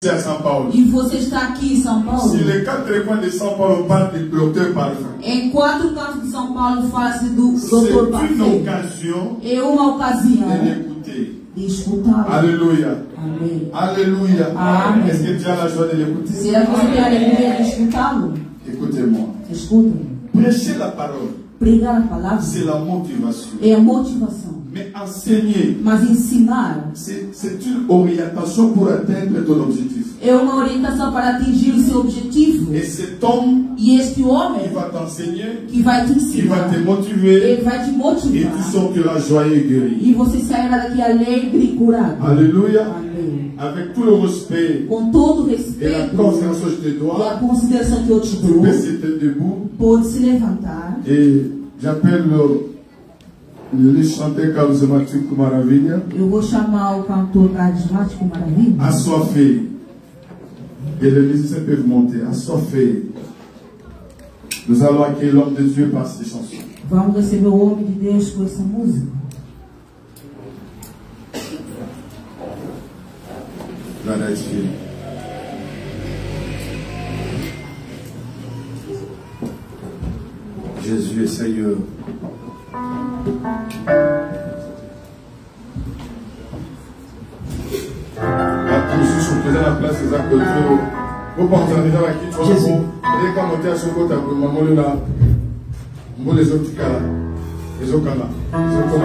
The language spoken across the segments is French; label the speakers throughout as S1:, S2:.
S1: à São Paulo.
S2: E você está aqui em São Paulo.
S1: Si les 4 coins de São Paulo parlent de Dr. Parfum,
S2: Em 4 cantos de São Paulo fala-se do
S1: c'est
S2: Dr.
S1: une
S2: Parfum.
S1: occasion
S2: É uma ocasião
S1: de l'écouter.
S2: de escutá-lo.
S1: Alléluia.
S2: Amém.
S1: Alléluia.
S2: Amen.
S1: Est-ce que tu as la joie de l'écouter?
S2: Será que você tem a alegria de escutá-lo?
S1: Écoutez-moi.
S2: Escuta-me.
S1: Prêcher la parole,
S2: Pregar a palavra
S1: c'est la motivation.
S2: é a motivação.
S1: Mais enseigner,
S2: Mas ensinar
S1: c'est une orientation pour atteindre ton objectif.
S2: é uma orientação para atingir o seu objetivo.
S1: Et cet homme
S2: E este
S1: qui
S2: homem
S1: va t'enseigner,
S2: que vai te
S1: qui va
S2: ensinar,
S1: te motiver,
S2: ele vai te
S1: et
S2: motivar.
S1: tu sortiras joyeux et guéri.
S2: E você sairá daqui alegre e curado.
S1: Alléluia.
S2: Amém.
S1: Avec tout le respect
S2: Com todo o
S1: et la
S2: respeito
S1: considération que je te
S2: e
S1: dois,
S2: a consideração que eu te
S1: tu
S2: dou,
S1: peux se tenir debout.
S2: pode se levantar.
S1: Et j'appelle le chanteur charismatique Maravilha,
S2: Eu vou chamar o cantor carismático Maravilha.
S1: assoiffé. Et les musiciens peuvent monter, assoiffé. Nous allons accueillir l'homme de Dieu par ces chansons.
S2: Vamos receber o homem de Deus com essa música.
S1: Glória a Dieu. Jésus est Seigneur. Tous sont présents à la place des acteurs. Vous pensez déjà à qui tu vas vous. Dès qu'on monte à ce côté, vous m'avez là. Vous les autres cas. Les autres cas là. Les autres cas.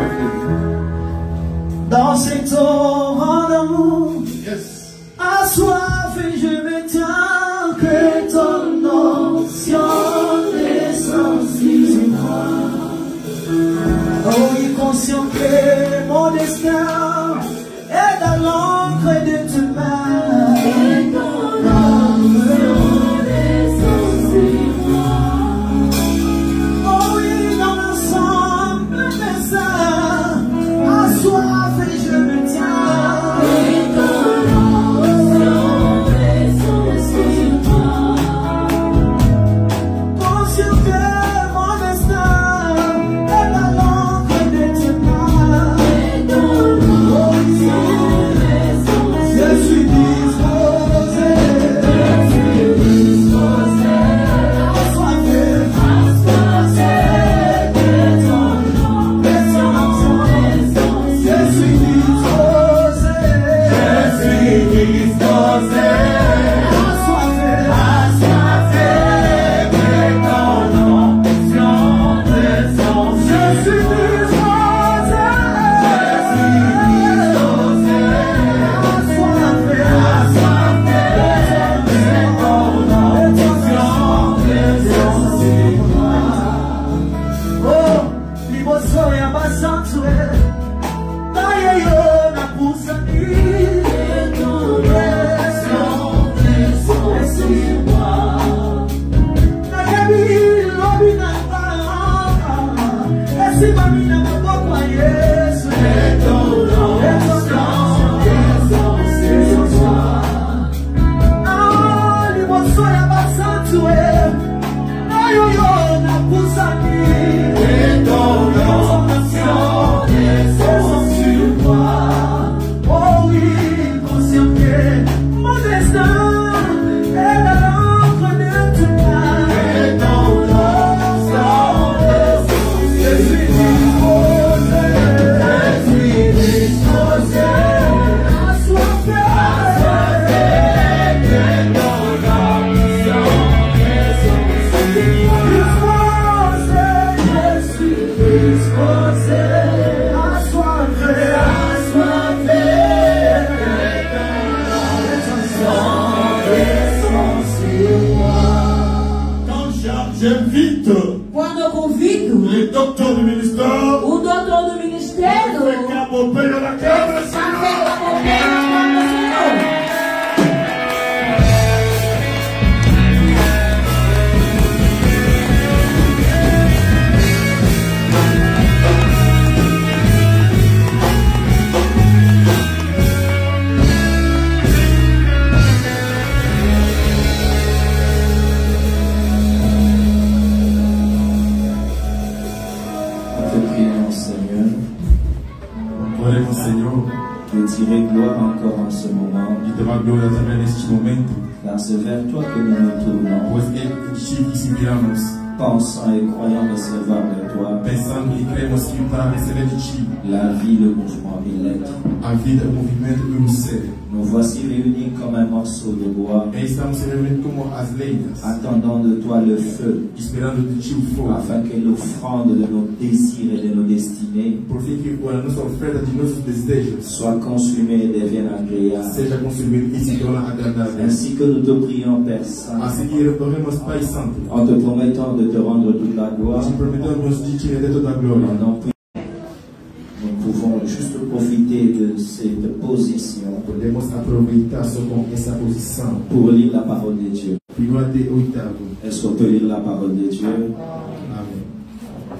S3: Dans ces torrents d'amour,
S1: Yes.
S3: assoiffé je me tiens, que ton onction descende sur moi. Oh, il conscient que mon destin est dans l'encre de tes mains. Et ton onction descend sur moi. Oh oui, dans l'ensemble de ça, assoiffé je me tiens. Et ton onction descend sur moi. Conscient que mon destin est dans l'encre de tes mains. Et ton onction descend sur moi. Je suis disposé. Je suis disposé. Assoiffé. Assoiffé que ton nom descend. Je suis disposé. Je suis disposé. Assoiffé. Assoiffé que ton nom descend. Je suis disposé. Je suis disposé. Assoiffé. Assoiffé que ton nom descend sur moi. Oh, liboso ya basantwe, naye yo na pusani. Et ton onction descend sur moi. Nayebi lobi na ba, esi mami na maboko ya Yesu. Et ton onction descend sur moi. Ah, liboso ya basantwe, naye yo na pusani. Et ton onction descend sur moi. Oh oui, conscient que mon destin est dans l'encre de tes mains. Et ton onction descend. Je suis disposé. Je suis disposé. Assoiffé. Assoiffé que ton onction descend. Disposé. Je suis disposé. Assoiffé. Assoiffé que ton onction descend sur moi.
S1: Quand j'invite
S2: Quando eu convido
S1: les docteurs du ministère,
S2: o doutor do ministério
S1: fait qu'à mon pays à la câble,
S2: a feito a comer as palmas do Senhor.
S3: On te prie, mon Seigneur.
S1: Allez, mon Seigneur. Dá glória também neste momento.
S3: Car c'est vers toi que nous nous tournons,
S1: Pois é ti que se viramos,
S3: pensant et croyant recevoir de toi
S1: pensando e cremos que para receber de ti
S3: la vie, le mouvement et l'être.
S1: a vida, o movimento e o ser.
S3: Nous voici réunis comme un morceau de bois,
S1: E estamos reunidos como as lenhas,
S3: attendant de toi le feu,
S1: esperando de ti o fogo,
S3: afin que l'offrande de nos désirs et de nos destinées
S1: por fim que a nossa oferta de nossos desejos
S3: soit consumée et devienne agréable.
S1: seja consumida e se torna agradável.
S3: Ainsi que nous te prions, Père Saint,
S1: Assim que oremos, Pai Santo,
S3: en te promettant de te rendre toute la gloire,
S1: te prometemos de ti de toda a glória.
S3: nous pouvons juste profiter de cette position
S1: Podemos aproveitar só com essa posição.
S3: pour lire la parole de Dieu.
S1: Primeiro até oitavo.
S3: Est-ce qu'on peut lire la parole de Dieu?
S1: Amém.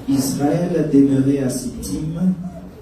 S3: Israël demeurait à Sittim,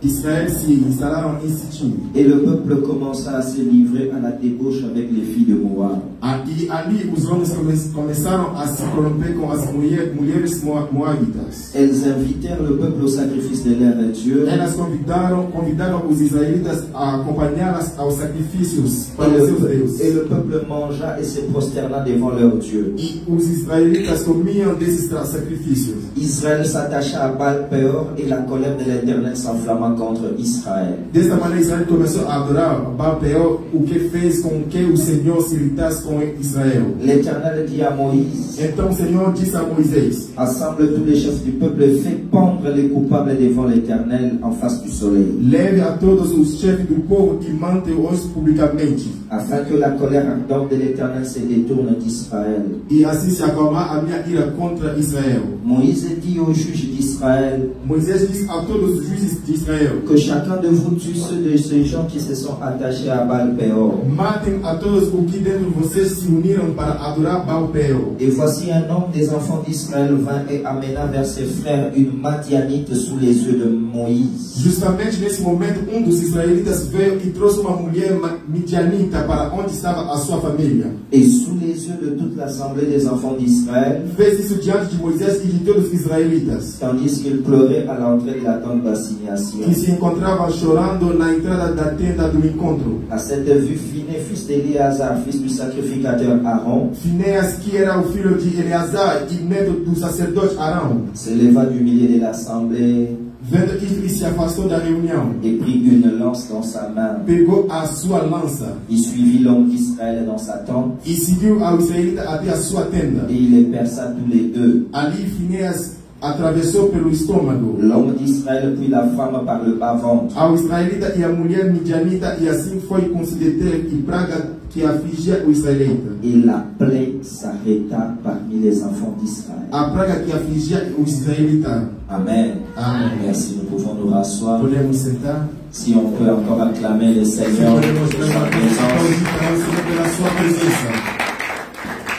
S1: Israel se instalaram em Sitim.
S3: et le peuple commença à se livrer à la débauche avec les filles de Moab.
S1: E ali os homens começaram a se corromper com as mulheres moabitas.
S3: Elles invitèrent le peuple au sacrifice de leur Dieu.
S1: Elas convidaram os israelitas a acompanhá-las aos sacrifícios para os seus deuses.
S3: Et le peuple mangea et se prosterna devant leur Dieu.
S1: E os israelitas comiam desses sacrifícios.
S3: Israël s'attacha à Baal-Péor et la colère de l'Éternel s'enflamma contre Israël.
S1: Desta maneira Israel começou a adorar Baal-Peor, o que fez com que o Senhor se irritasse com Israel.
S3: L'Éternel dit à Moïse,
S1: Então o Senhor disse a Moisés:
S3: assemble tous les chefs du peuple et fais pendre les coupables devant l'Éternel en face du soleil,
S1: leve a todos os chefes do povo e mante-os publicamente,
S3: afin que la colère ardente de l'Éternel se détourne d'Israël.
S1: e assim se acalmar a minha ira contra Israel.
S3: Moïse dit aux juges d'Israël,
S1: Moisés disse a todos os juízes de Israel:
S3: que chacun de vous tue ceux de ces gens qui se sont attachés à Baal-Péor.
S1: matem a todos os que dentro de vocês se uniram para adorar Baal-Peor.
S3: Et voici un homme des enfants d'Israël vint et amena vers ses frères une Madianite sous les yeux de Moïse.
S1: Justamente nesse momento, dos israelitas veio e trouxe uma mulher midianita para onde estava a sua família.
S3: Et sous les yeux de toute l'assemblée des enfants d'Israël,
S1: Fez isso diante de Moisés e de todos os israelitas,
S3: tandis qu'ils pleuraient à l'entrée de la tente d'assignation.
S1: que se encontravam chorando na entrada da tenda do encontro.
S3: À cette vue, Phiné, fils d'Éléazar, fils du sacrificateur Aaron,
S1: Finéas, que era o filho de Eleazar e neto do sacerdote Arão,
S3: se leva du milieu de l'assemblée
S1: vendo isto e se afastou da reunião,
S3: et prit une lance dans sa main.
S1: pegou a sua lança
S3: Il suivit l'homme d'Israël dans sa tente
S1: e seguiu ao israelita até a sua tenda.
S3: et il les perça tous les deux.
S1: Ali Finéas atravessou pelo estômago
S3: L'homme d'Israël prit la femme par le bas-ventre.
S1: ao israelita e a mulher midianita, e assim foi concedida e praga que afligia o israelita.
S3: Et la plaie s'arrêta parmi les enfants d'Israël.
S1: A praga que afligia o israelita.
S3: Amen.
S1: Amen.
S3: Merci, nous pouvons nous rasseoir.
S1: Podemos sentar.
S3: Si on peut encore acclamer le Seigneur
S1: Podemos
S3: pour sa présence.
S1: aplaudir pela sua presença.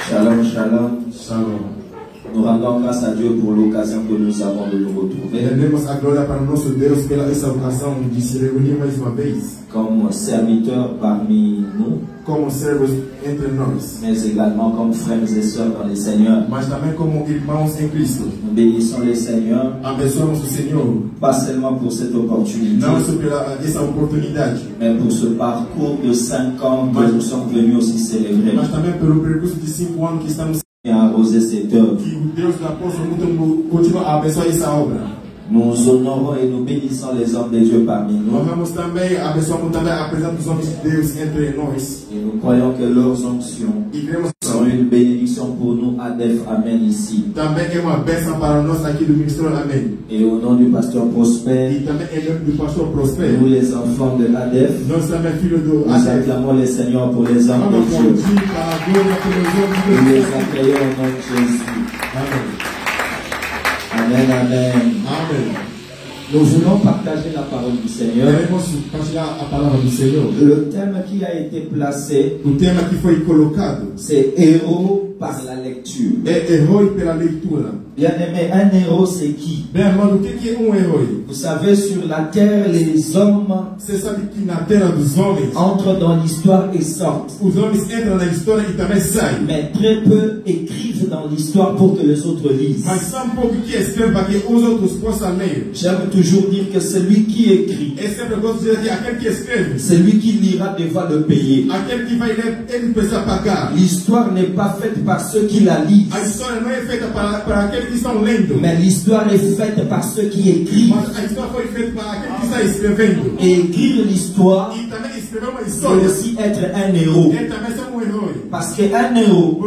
S3: Shalom, shalom.
S1: Shalom.
S3: Nous rendons grâce à Dieu pour l'occasion que nous avons de nous retrouver
S1: Rendemos a glória para o nosso Deus pela essa ocasião de se reunir mais uma vez,
S3: comme serviteurs parmi nous,
S1: como servos entre nós,
S3: mais également comme frères et sœurs dans le Seigneur.
S1: mas também como irmãos em Cristo.
S3: Nous bénissons le Seigneur,
S1: Abençoamos o Senhor,
S3: pas seulement pour cette opportunité,
S1: não só pela essa oportunidade,
S3: mais pour ce parcours de 5 ans que nous sommes venus aussi célébrer.
S1: mas também pelo percurso de 5 anos que estamos,
S3: Et arroser cette œuvre.
S1: que o Deus do apóstolo muito continua a abençoar essa obra.
S3: Nous honorons et nous bénissons les hommes de Dieu parmi nous.
S1: Honramos também, abençoamos também a presença dos homens de Deus entre nós.
S3: Et nous croyons que leurs onctions
S1: E cremos
S3: sont une bénédiction pour nous à Def Amen ici.
S1: também é uma bênção para nós aqui do Ministério Amém.
S3: Et au nom du pasteur Prosper,
S1: E também em nome do pastor Prosper,
S3: nous les enfants de ADEF,
S1: nós também filhos do
S3: nous
S1: Adef.
S3: acclamons le Seigneur pour les hommes
S1: Vamos
S3: de Dieu.
S1: aplaudir para a glória pelos homens de
S3: Nous les
S1: Deus.
S3: accueillons au nom de Jésus.
S1: Amém.
S3: Amen, amen.
S1: Amém.
S3: Nous voulons partager la parole du Seigneur.
S1: Queremos compartilhar a palavra do Senhor.
S3: Le thème qui a été placé,
S1: O tema que foi colocado
S3: c'est héros par la lecture.
S1: é herói pela leitura.
S3: Bien aimé, un héros c'est qui?
S1: Bem, amado, o que é herói?
S3: Vous savez, sur la terre, les hommes
S1: Você sabe que na terra dos homens,
S3: entrent dans l'histoire et sortent.
S1: os homens entram na história e também saem.
S3: Mais très peu écrivent écrite dans l'histoire pour que les autres lisent. J'aime toujours dire que celui qui écrit, c'est lui qui lira devant le payer. L'histoire n'est pas faite par ceux qui la lisent, mais l'histoire est faite par ceux qui écrivent. Et écrire l'histoire, c'est aussi être un héros. Parce qu'un héros,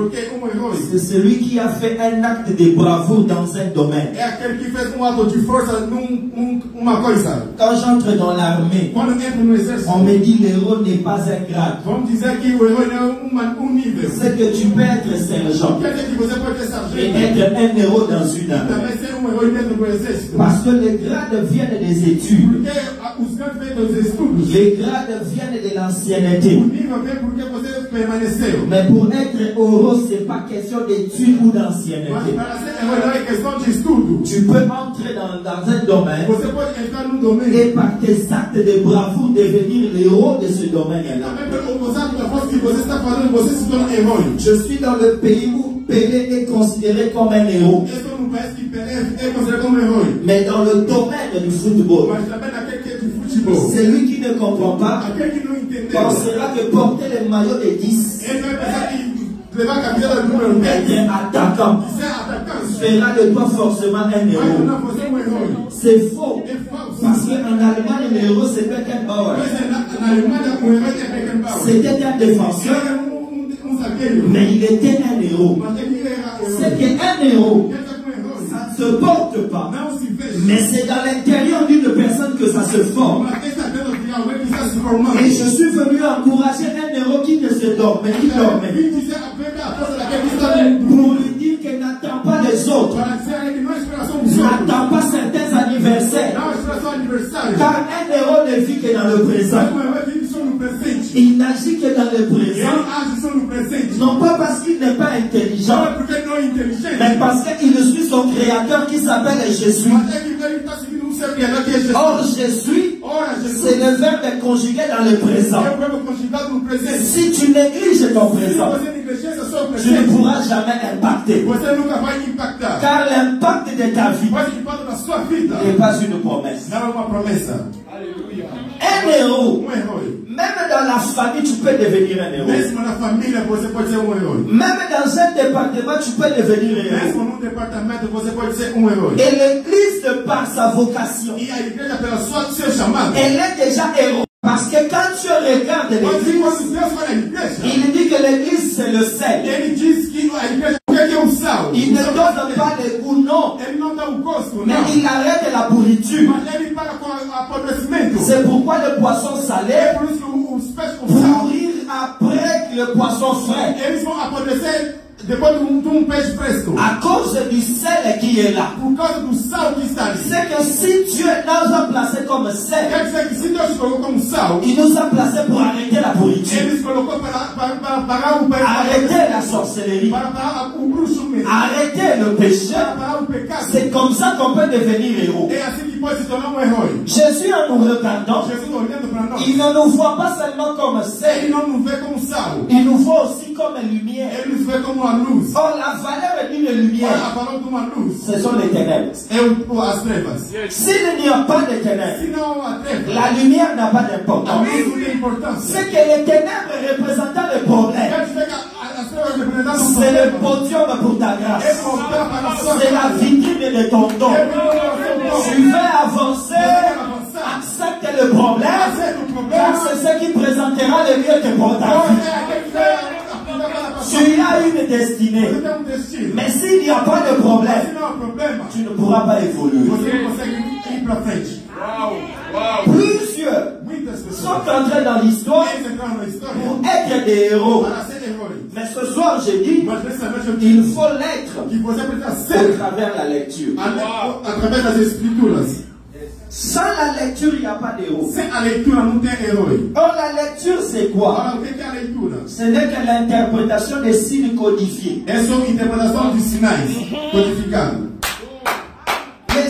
S3: c'est celui qui a fait un acte de bravoure dans un domaine. Quand j'entre dans l'armée, on me dit l'héros n'est pas un grade. C'est que tu peux être sergent et être un héros dans une armée. Parce que les grades viennent des études. Les grades viennent de l'ancienneté. Mais pour être héros, ce n'est pas question d'études ou d'ancienneté. Tu peux entrer dans un domaine et par tes actes de bravoure devenir l'héros de ce domaine-là. Je suis dans le pays où Pelé est considéré comme un héros. Mais dans le domaine du football, celui qui ne comprend pas pensera que porter le maillot de 10, être attaquant, fera de toi forcément un héros. C'est faux. Parce qu'en Allemagne, le héros c'est Beckenbauer. C'était un défenseur, mais il était un héros. C'est qu'un héros, ça ne se porte pas, mais c'est dans l'intérieur d'une personne que ça se forme. Et je suis venu encourager un héros qui ne se dormait, qui dormait, pour lui dire qu'il n'attend pas les autres, n'attend pas certains anniversaires, car un héros ne vit que dans le présent. Il n'agit que dans le présent, non pas parce qu'il n'est pas intelligent, mais parce qu'il suit son créateur qui s'appelle Jésus. Or Jésus, c'est le verbe conjugué dans le présent. Si tu négliges ton présent, tu ne pourras jamais impacter. Car l'impact de ta vie n'est pas une promesse. Un héros, même dans la famille, tu peux devenir un héros. Même dans un département, tu peux devenir un héros. Et l'église, par sa vocation, elle est déjà héros. Parce que quand tu regardes l'église, il dit que l'église c'est le sel. Il ne donne pas les goûts, non. Mais il arrête la pourriture. C'est pourquoi le poisson salé pourrir après le poisson frais. À cause du sel qui est là. C'est que si Dieu nous a placés comme sel, il nous a placés pour arrêter la pourriture, arrêter la sorcellerie, arrêter le péché. C'est comme ça qu'on peut devenir héros. Jésus, en nous regardant, il ne nous voit pas seulement comme sel, il nous voit aussi comme lumière. Or, la valeur d'une lumière, ce sont les ténèbres. S'il n'y a pas de ténèbres, la lumière n'a pas d'importance. C'est que les ténèbres représentant le problème, c'est le podium pour ta grâce. C'est la vitrine de ton don. Tu veux avancer, accepte le problème, car c'est ce qui présentera le mieux que pour ta vie. Tu as une destinée. Mais s'il n'y a pas de problème, tu ne pourras pas évoluer. Plusieurs sont entrés dans l'histoire pour être des héros. Mais ce soir, j'ai dit, il faut l'être à travers la lecture. Sans la lecture, il n'y a pas d'héros. Or, la lecture, c'est quoi? Ce n'est que l'interprétation des signes codifiés. Les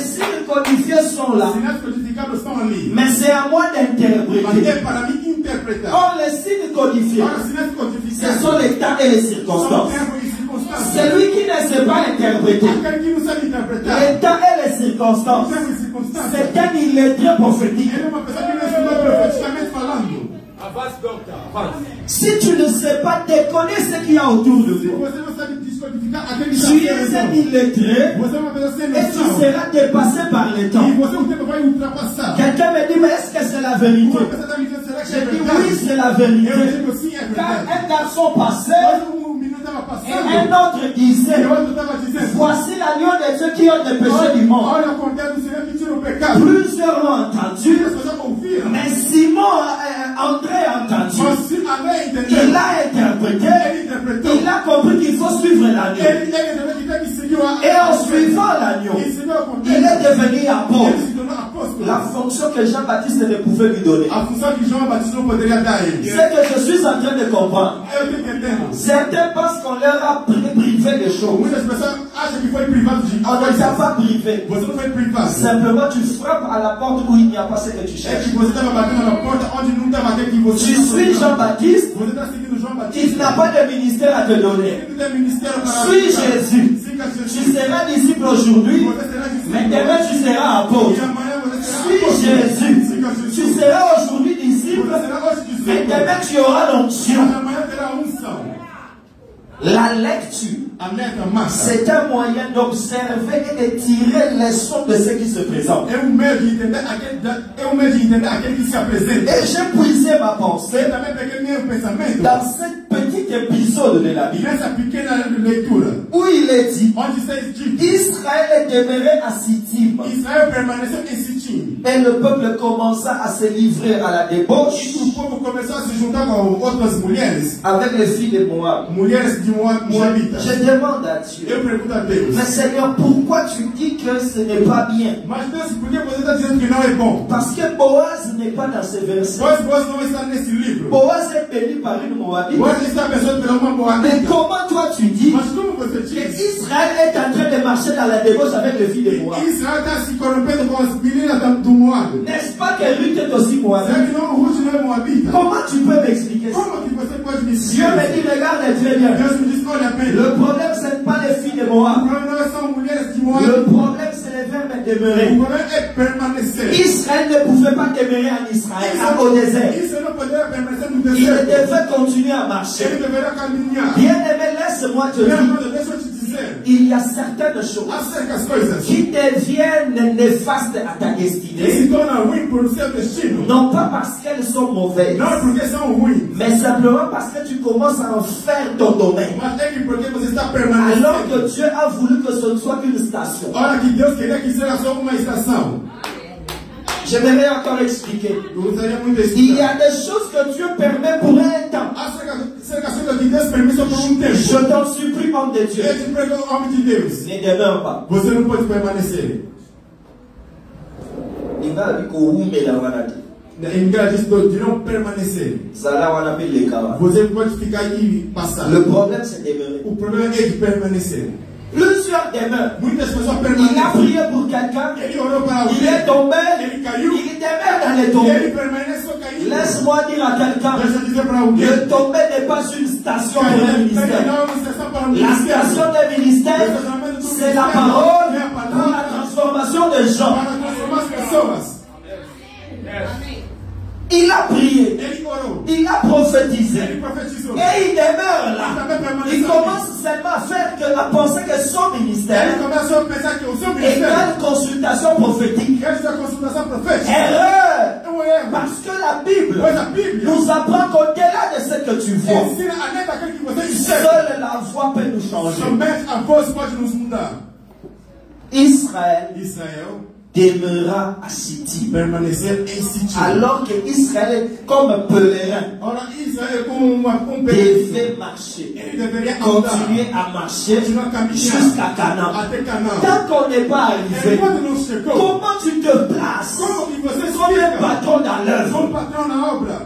S3: signes codifiés sont là. Mais c'est à moi d'interpréter. Or, les signes codifiés, ce sont les temps et les circonstances.
S1: circonstances.
S3: Celui qui ne sait pas interpréter
S1: Aquele que não sabe interpretar.
S3: les temps et les circonstances,
S1: Tem circunstâncias.
S3: c'est un illettré prophétique.
S1: Ele é uma pessoa que não estudou profeticamente falando.
S4: Avance, docteur, avance.
S3: Si tu ne sais pas déconner ce qu'il y a autour de
S1: Se
S3: toi,
S1: você não sabe descodificar aquele que
S3: tu
S1: está
S3: es un illettré
S1: você é uma pessoa sem
S3: et tu
S1: noção.
S3: seras dépassé par le temps.
S1: E você o tempo vai ultrapassar.
S3: Quelqu'un me dit, mais est-ce que c'est la vérité?
S1: Uma pessoa está me dizendo, será que é
S3: J'ai dit,
S1: verdade?
S3: oui, c'est la
S1: Eu
S3: vérité.
S1: digo sim, é
S3: Car
S1: verdade.
S3: un garçon passait
S1: Quando menino estava
S3: et
S1: passando,
S3: un autre
S1: e
S3: disait,
S1: o outro estava dizendo,
S3: voici l'agneau de Dieu qui ôte le péché du monde.
S1: olha o cordeiro do Senhor que tira o pecado.
S3: Plusieurs l'ont entendu,
S1: As pessoas ouviram.
S3: mais Simon, André a entendu.
S1: Mas se André
S3: Il
S1: entendeu,
S3: a interprété,
S1: ele interpretou.
S3: il a compris qu'il faut suivre l'agneau.
S1: Ele entendeu que tem que seguir
S3: Et en suivant l'agneau,
S1: E seguiu o
S3: il
S1: cordeiro.
S3: est devenu
S1: Ele
S3: apôtre.
S1: se tornou apóstolo.
S3: La fonction que Jean-Baptiste ne pouvait lui donner.
S1: A função que João Batista não poderia dar a ele.
S3: C'est que je suis en train de comprendre.
S1: Eu estou entendendo.
S3: Certains pensent qu'on leur a privé des choses.
S1: Muitas pessoas acham que foi privado de
S3: On ne t'a pas privé.
S1: Você não foi privado.
S3: Simplement, tu frappes à la porte où il n'y a pas ce que tu
S1: É
S3: cherches.
S1: que você estava batendo na porta onde não estava aquele que você
S3: Tu suis Jean-Baptiste,
S1: Você está seguindo João
S3: il
S1: Batista.
S3: n'a pas de ministère à te donner.
S1: Ele não tem ministério para
S3: Suis Jésus.
S1: Siga
S3: Tu
S1: Jesus.
S3: seras disciple aujourd'hui,
S1: Você será discípulo.
S3: mais demain tu seras apôtre.
S1: E amanhã você será
S3: Suis
S1: apóstolo.
S3: Jésus.
S1: Siga
S3: Tu
S1: Jesus.
S3: seras aujourd'hui disciple,
S1: Você será hoje
S3: mais
S1: discípulo.
S3: demain tu auras l'onction.
S1: Mas amanhã terá unção.
S3: La lecture,
S1: A letra marca.
S3: c'est un moyen d'observer et de tirer leçon de ce qui se présente.
S1: É meio de entender aquele que se apresenta.
S3: Et j'ai puisé ma pensée
S1: Você também peguei meu pensamento.
S3: dans ce petit épisode de la Bible
S1: Nessa pequena leitura.
S3: où il est dit
S1: Onde está escrito.
S3: Israël est demeuré à Sittim
S1: Israel permaneceu em Sittim.
S3: et le peuple commença à se livrer à la débauche
S1: E o povo começou a se juntar com outras mulheres.
S3: avec les filles de Moab.
S1: Mulheres de Moabita.
S3: Je demande à Dieu,
S1: Eu pergunto a Deus.
S3: mais Seigneur, pourquoi tu dis que ce n'est pas bien?
S1: Mas Deus, por que você está dizendo que não é bom?
S3: Parce que Boaz n'est pas dans ce verset.
S1: Boaz não está nesse livro.
S3: Boaz est béni par une Moabite.
S1: Boaz está abençoado pela uma
S3: Mais
S1: Moabita.
S3: comment toi tu dis
S1: Mas como você
S3: que
S1: diz?
S3: Israël est en train de marcher dans la débauche avec les filles de Moab?
S1: Israel está se corrompendo com as meninas do Moab.
S3: N'est-ce pas que Ruth est aussi
S1: Será
S3: Moabite?
S1: que não, Ruth não é Moabita?
S3: Comment tu peux m'expliquer ça?
S1: Como que você pode me
S3: Dieu
S1: dizer?
S3: me dit, regarde très bien.
S1: Deus me diz, olha bem.
S3: Le problème, ce n'est pas les filles de
S1: O
S3: Moab.
S1: problema não são mulheres de Moab.
S3: Le problème, c'est les verbes
S1: O
S3: demeurer.
S1: problema é permanecer.
S3: Israël ne pouvait pas demeurer en Israël, au désert.
S1: Israel não poderia permanecer no
S3: Il
S1: deserto.
S3: devait continuer à marcher.
S1: Ele deveria caminhar.
S3: Bien-aimé, laisse-moi te
S1: Meu
S3: dire,
S1: irmão, deixa eu te dizer.
S3: il y a certaines choses
S1: Há certas coisas
S3: qui deviennent néfastes à ta
S1: que
S3: destinée,
S1: se tornam ruins por seu destino.
S3: non pas parce qu'elles sont mauvaises,
S1: Não porque são ruins,
S3: mais simplement parce que tu commences à en faire ton domaine.
S1: mas é que porque você está
S3: Alors
S1: permanecendo.
S3: que Dieu a voulu que ce soit une station.
S1: Olha que Deus queria que seja só uma estação.
S3: J'aimerais encore expliquer.
S1: Eu gostaria muito de
S3: Il y
S1: explicar.
S3: a des choses que Dieu permet pour un temps.
S1: Há certas coisas que Deus permite só por um tempo.
S3: Je t'en supplie, homme de Dieu.
S1: Eu te prego, homem de Deus.
S3: Ne demeure pas.
S1: Você não pode permanecer. Em inglês diz de não permanecer. Você pode ficar aí e passar.
S3: Le problème, c'est demeurer.
S1: O problema é de permanecer.
S3: Plusieurs demeurent.
S1: Muitas pessoas
S3: Il a
S1: permanecem.
S3: prié pour quelqu'un.
S1: Ele orou para
S3: Il est
S1: alguém.
S3: tombé.
S1: Ele caiu.
S3: Il demeure dans les
S1: E
S3: tombées.
S1: ele permanece só caído.
S3: Laisse-moi dire à quelqu'un,
S1: Deixa eu dizer para alguém.
S3: le tombé n'est pas une station pour un ministère.
S1: Não é uma estação para um
S3: La
S1: ministério.
S3: station des ministères, c'est la parole pour la transformation des gens.
S1: Para transformar as pessoas.
S3: Il a prié,
S1: Ele orou.
S3: il a prophétisé,
S1: Ele profetizou.
S3: et il demeure là. Il commence seulement à penser que son ministère
S1: Ele começou a pensar que o seu
S3: est
S1: ministério
S3: une consultation prophétique.
S1: é a consultação profética.
S3: Erreur!
S1: É um erro.
S3: Parce que la Bible
S1: Pois a Bíblia
S3: nous apprend qu'au-delà de ce que tu vois,
S1: ensina além daquilo que você enxerga.
S3: seule la voix peut nous changer.
S1: Somente a voz pode nos mudar.
S3: Israël
S1: Israel
S3: demeura à Sittim.
S1: permanecer em Sittim.
S3: Alors que Israël, comme pèlerin,
S1: Ora, Israel como peregrino,
S3: devait marcher,
S1: ele deveria andar,
S3: continuer à marcher
S1: continuar a caminhar
S3: jusqu'à Canaan.
S1: até Canaã.
S3: Tant qu'on n'est pas arrivé,
S1: Enquanto não chegou,
S3: comment tu te places
S1: como que você
S3: comme un
S1: fica
S3: patron dans l'œuvre?
S1: como patrão na obra?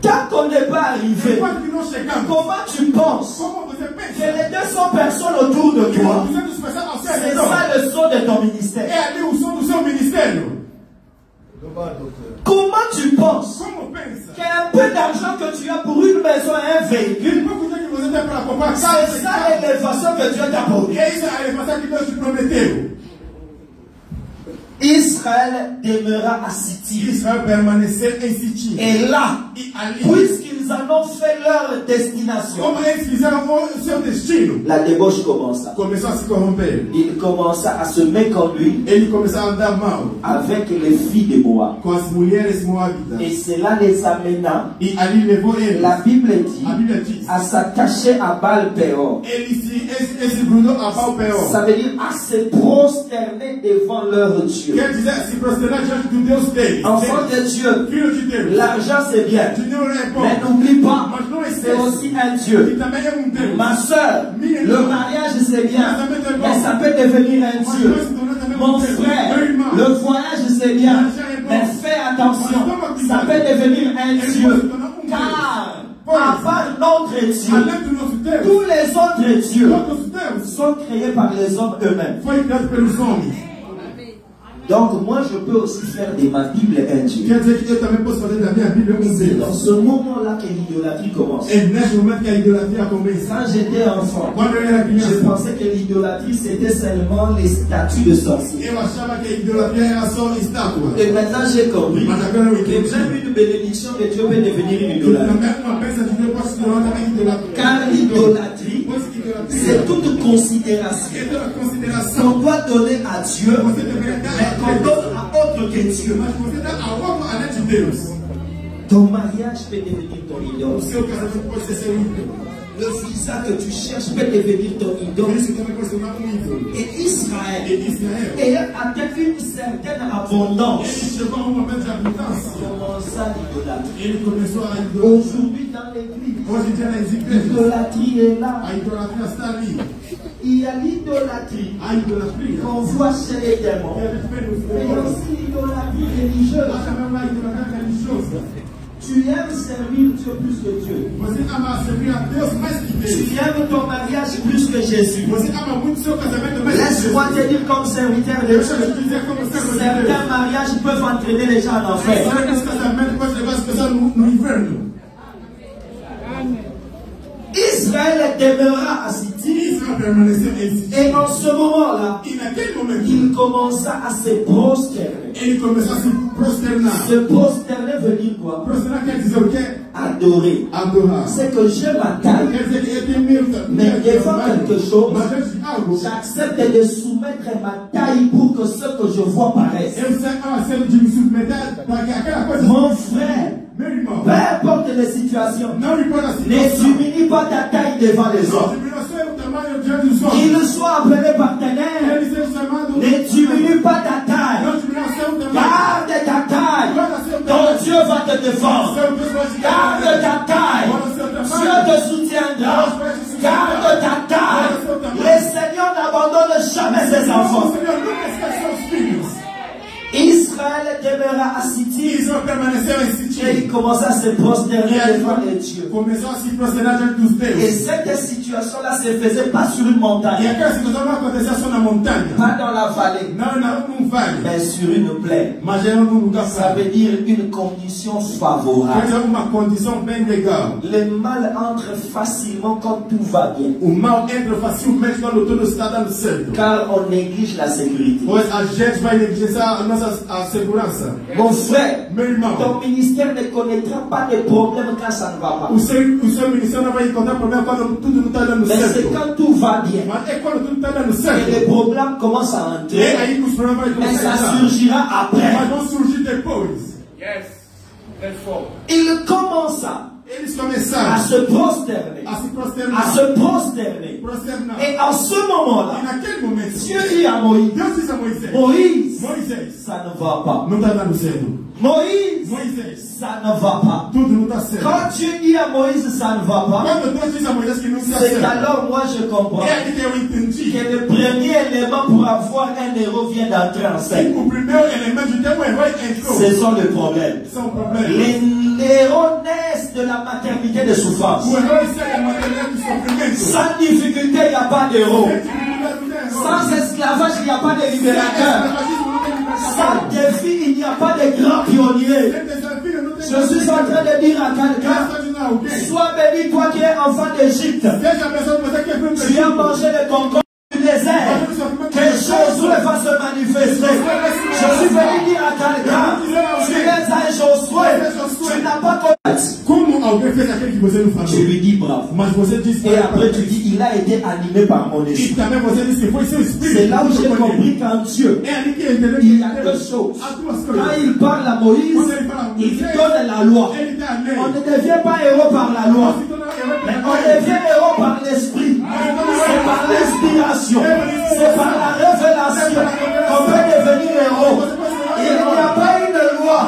S3: Tant qu'on n'est pas arrivé,
S1: Enquanto que não chegamos,
S3: comment tu penses
S1: como você
S3: que
S1: pensa?
S3: les 200 personnes autour de
S1: Que
S3: toi,
S1: 200 pessoas ao seu
S3: c'est
S1: redor,
S3: ça le son de ton ministère?
S1: é ali o som do seu ministério.
S3: Comment tu penses
S1: Como pensa?
S3: qu'un peu d'argent que tu as pour une maison et un véhicule
S1: Pouco dinheiro que você tem para
S3: C'est ça l'élévation que Dieu t'a promis. Israël demeura à Sittim.
S1: Israël permanecait à Sittim.
S3: Et là, puisqu'ils en ont fait leur destination, la débauche commença. Il commença à se méconduire avec les filles de Moab. Et cela les amena, la Bible dit, à s'attacher à Baal-Péor. Ça veut dire à se prosterner devant leur Dieu. Enfant de Dieu, l'argent c'est bien, mais n'oublie pas, c'est aussi un Dieu. Ma soeur, le mariage c'est bien, mais ça peut devenir un Dieu. Mon frère, le voyage c'est bien, mais fais attention, ça peut devenir un Dieu. Car à part notre Dieu, tous les autres dieux sont créés par les hommes eux-mêmes. Donc moi je peux aussi faire de ma Bible un Dieu. C'est dans ce moment-là que l'idolâtrie commence. Quand j'étais enfant, je pensais que l'idolâtrie c'était seulement les statues de sorciers. Et maintenant j'ai compris que même une bénédiction de Dieu peut devenir une idolâtrie. Car l'idolâtrie, c'est toute considération qu'on doit donner à Dieu, mais qu'on donne à autre que Dieu. Ton mariage peut devenir ton idole. Le visa que tu cherches peut devenir ton idole. Et Israël ayant atteint une certaine abondance, commença l'idolâtrie. Aujourd'hui dans l'église, l'idolâtrie est là. Il y a l'idolâtrie qu'on voit chez les démons. Mais il y a aussi l'idolâtrie religieuse. Tu aimes servir Dieu plus que Dieu. Tu aimes ton mariage plus que Jésus. Laisse-moi te dire comme serviteur de Dieu, certains mariages peuvent entraîner les gens en enfer. Israël demeura à Sittim. Et en ce moment-là, il commença à se prosterner. Se prosterner veut dire quoi? Adorer. C'est que je m'attaque, mais devant quelque chose, j'accepte de soumettre ma taille pour que ce que je vois paraisse. Mon frère, peu importe les situations, ne diminue pas ta taille devant les autres. Qu'ils soient appelés partenaires, ne diminue pas ta taille. Garde ta taille. Ton Dieu va te défendre. Garde ta taille. Dieu te soutiendra. Garde ta taille. Le Seigneur n'abandonne jamais ses enfants. Israël demeura à Sittim. Et il commença à se prosterner devant les dieux. Et cette situation-là se faisait pas sur une montagne, pas dans la vallée, mais sur une plaine. Ça veut dire une condition favorable. Le mal entre facilement quand tout va bien, car on néglige la sécurité. Mon frère, ton ministère ne connaîtra pas de problème quand ça ne va pas. Mais c'est quand tout va bien que les problèmes commencent à entrer. Mais ça surgira après. Il commença à se prosterner. Et en ce moment-là, Dieu dit à Moïse, Moïse, ça ne va pas. Moïse, ça ne va pas. Quand Dieu dit à Moïse, ça ne va pas, c'est qu'alors moi je comprends que le premier élément pour avoir un héros vient d'entrer en scène. Ce sont les problèmes. Les héros naissent de la maternité de souffrance. Sans difficulté, il n'y a pas d'héros. Sans esclavage, il n'y a pas de libérateur. Sans défi, il n'y a pas de grand pionnier. Je suis en train de dire à quelqu'un, Sois béni, toi qui es enfant d'Égypte. Tu as mangé le concombre du désert. Que Josué va se manifester. Je suis venu dire à quelqu'un, tu es un Josué. Tu n'as pas tu lui dis bravo. Et après tu dis, il a été animé par mon esprit. C'est là où j'ai compris qu'en Dieu, il y a deux choses. Quand il parle à Moïse, il donne la loi. On ne devient pas héros par la loi, mais on devient héros par l'esprit. C'est par l'inspiration, c'est par la révélation qu'on peut devenir héros. Il n'y a pas une loi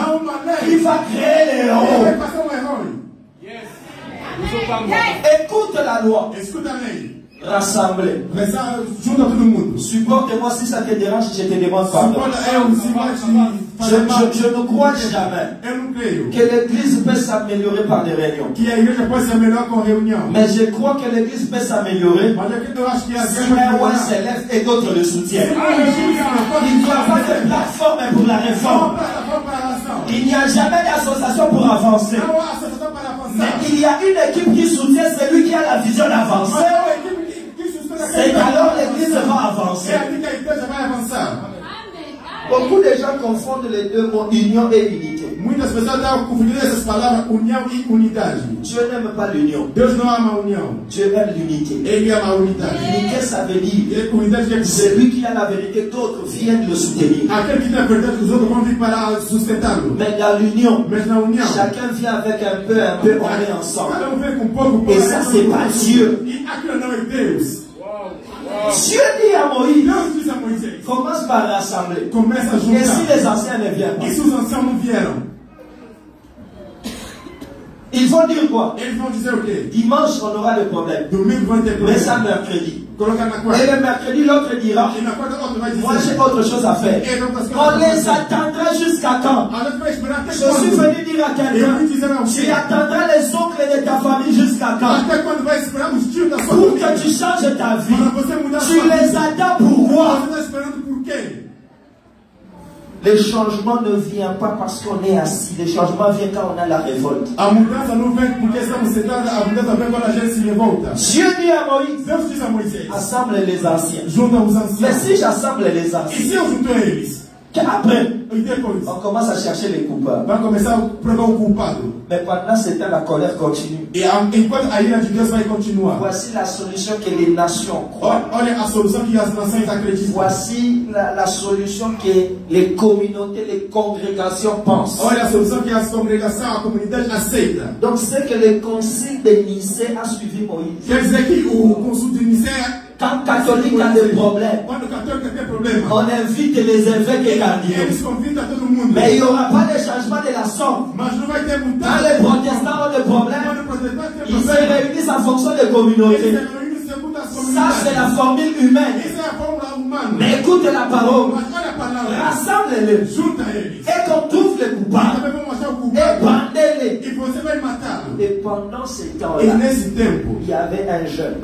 S3: qui va créer les héros. Écoute la loi. Rassemblez. Supporte-moi si ça te dérange, je te demande pardon. Je ne crois jamais que l'église peut s'améliorer par des réunions. Mais je crois que l'église peut s'améliorer si un roi se lève et d'autres le soutiennent. Il n'y a pas de plateforme pour la réforme. Il n'y a jamais d'association pour avancer. Mais il y a une équipe qui soutient celui qui a la vision d'avancer. C'est alors l'église va avancer. Beaucoup de gens confondent les deux mots, union et unité. Dieu n'aime pas l'union. Dieu aime l'unité. L'unité, ça veut dire celui qui a la vérité, d'autres viennent le soutenir. Mais dans l'union, chacun vient avec un peu, on est ensemble. Et ça, c'est pas Dieu. Dieu dit à Moïse, commence par rassembler. Et si les anciens ne viennent pas, ils vont dire quoi? Dimanche, on aura le problème. Mais ça, mercredi. Et le mercredi, l'autre dira, moi j'ai autre chose à faire. On les attendra jusqu'à quand? Je suis venu dire à quelqu'un, tu attendras les oncles de ta famille jusqu'à quand? Pour que tu changes ta vie. Tu les attends pourquoi? Le changement ne vient pas parce qu'on est assis. Le changement vient quand on a la révolte. Dieu dit à Moïse, assemble les anciens. Mais si j'assemble les anciens, après, on commence à chercher les coupables. Mais pendant ce temps, la colère continue. Voici la solution que les nations croient. Voici la solution que les communautés, les congrégations pensent. Donc c'est que le concile de Nicée a suivi Moïse. Quand catholique a des problèmes, on invite les évêques et cardinaux. Mais il n'y aura pas de changement de la sorte. Quand les protestants ont des problèmes, ils se réunissent en fonction des communautés. Ça, c'est la formule humaine. Mais écoute la parole. Rassemble-les. Et qu'on trouve les coupables. Et bandez-les. Et pendant ce temps-là, il y avait un jeune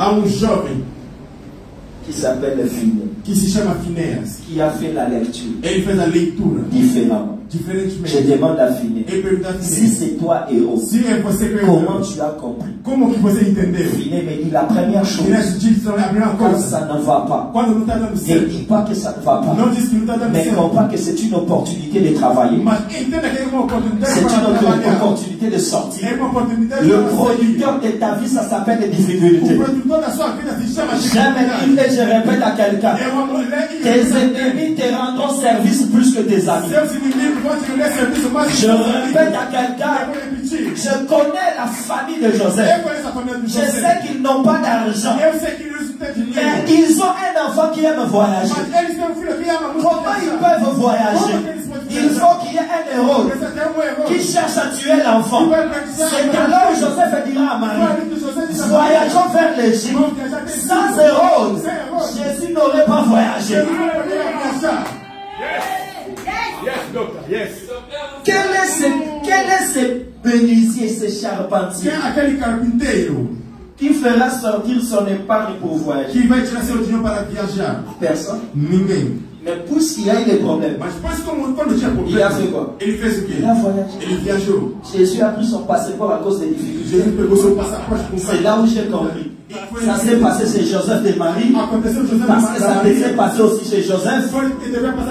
S3: qui s'appelle Phinéas, qui a fait la lecture différemment. Je demande à Phinéas, si c'est toi héros, comment tu as compris? Phinéas me dit la première chose, quand ça ne va pas, ne dis pas que ça ne va pas, mais comprends que c'est une opportunité de travailler, c'est une opportunité de sortir. Le producteur de ta vie, ça s'appelle les difficultés. Jamais et je répète à quelqu'un, tes ennemis te rendront service plus que tes amis. Je répète à quelqu'un, je connais la famille de Joseph. Je sais qu'ils n'ont pas d'argent, mais ils ont un enfant qui aime voyager. Comment ils peuvent voyager? Il faut qu'il y ait un héros qui cherche à tuer l'enfant. C'est alors où Joseph dira à Marie, voyageons vers l'Égypte. Sans héros, Jésus n'aurait pas voyagé.
S4: Yes, doctor. Yes.
S3: Quel est ce menuisier, ce charpentier qui fera sortir son épargne pour voyager?
S1: Qui va être chassé au par la viagère?
S3: Personne. Mais puisqu'il a eu des problèmes, il a fait quoi? Il a voyagé. Jésus a pris son passeport à cause des difficultés. C'est là où j'ai compris. Ça s'est passé chez Joseph de Marie, parce que ça s'est passé aussi chez Joseph,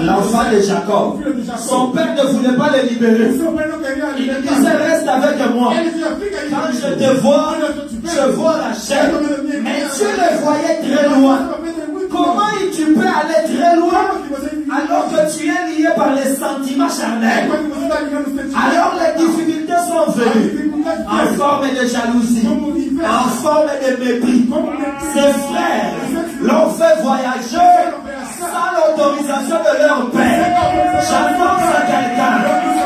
S3: l'enfant de Jacob. Son père ne voulait pas le libérer. Il lui disait, reste avec moi. Quand je te vois, je vois la chair. Mais tu le voyais très loin. Comment tu peux aller très loin alors que tu es lié par les sentiments charnels? Alors les difficultés sont venues en forme de jalousie, en forme de mépris. Ses frères l'ont fait voyager sans l'autorisation de leur père. J'annonce à quelqu'un,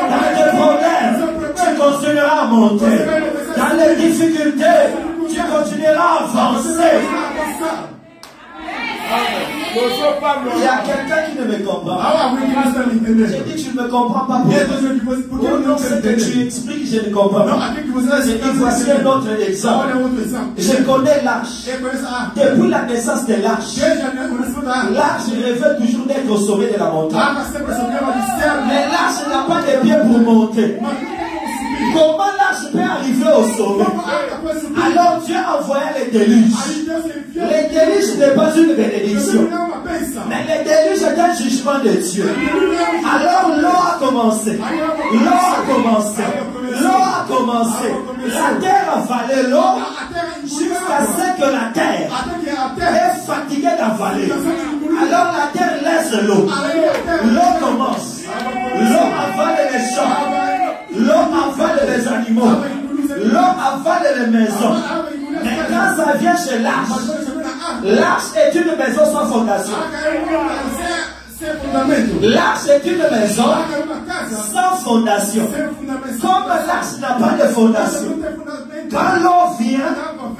S3: dans tes problèmes, tu continueras à monter. Dans les difficultés, tu continueras à avancer. Il y a quelqu'un qui ne me comprend pas. J'ai dit, tu ne me comprends pas. Pour non, ce que tu expliques, je ne comprends pas. J'ai dit, voici un autre exemple. Je connais l'arche. Depuis la naissance de l'arche, l'arche rêvait toujours d'être au sommet de la montagne. Mais l'arche n'a pas de pieds pour monter. Comment l'arche peut arriver au sommet? Alors Dieu envoya les déluges. Les déluges n'est pas une bénédiction, mais les déluges est un jugement de Dieu. Alors l'eau a commencé. L'eau a commencé. L'eau a commencé. La terre a avalé l'eau jusqu'à ce que la terre est fatiguée d'avaler. Alors la terre laisse l'eau. L'eau commence. L'eau avale les champs. L'eau avale les animaux. L'eau avale les maisons. Mais quand ça vient chez l'arche, l'arche est une maison sans fondation. L'arche est une maison sans fondation. Comme l'arche n'a pas de fondation, quand l'eau vient,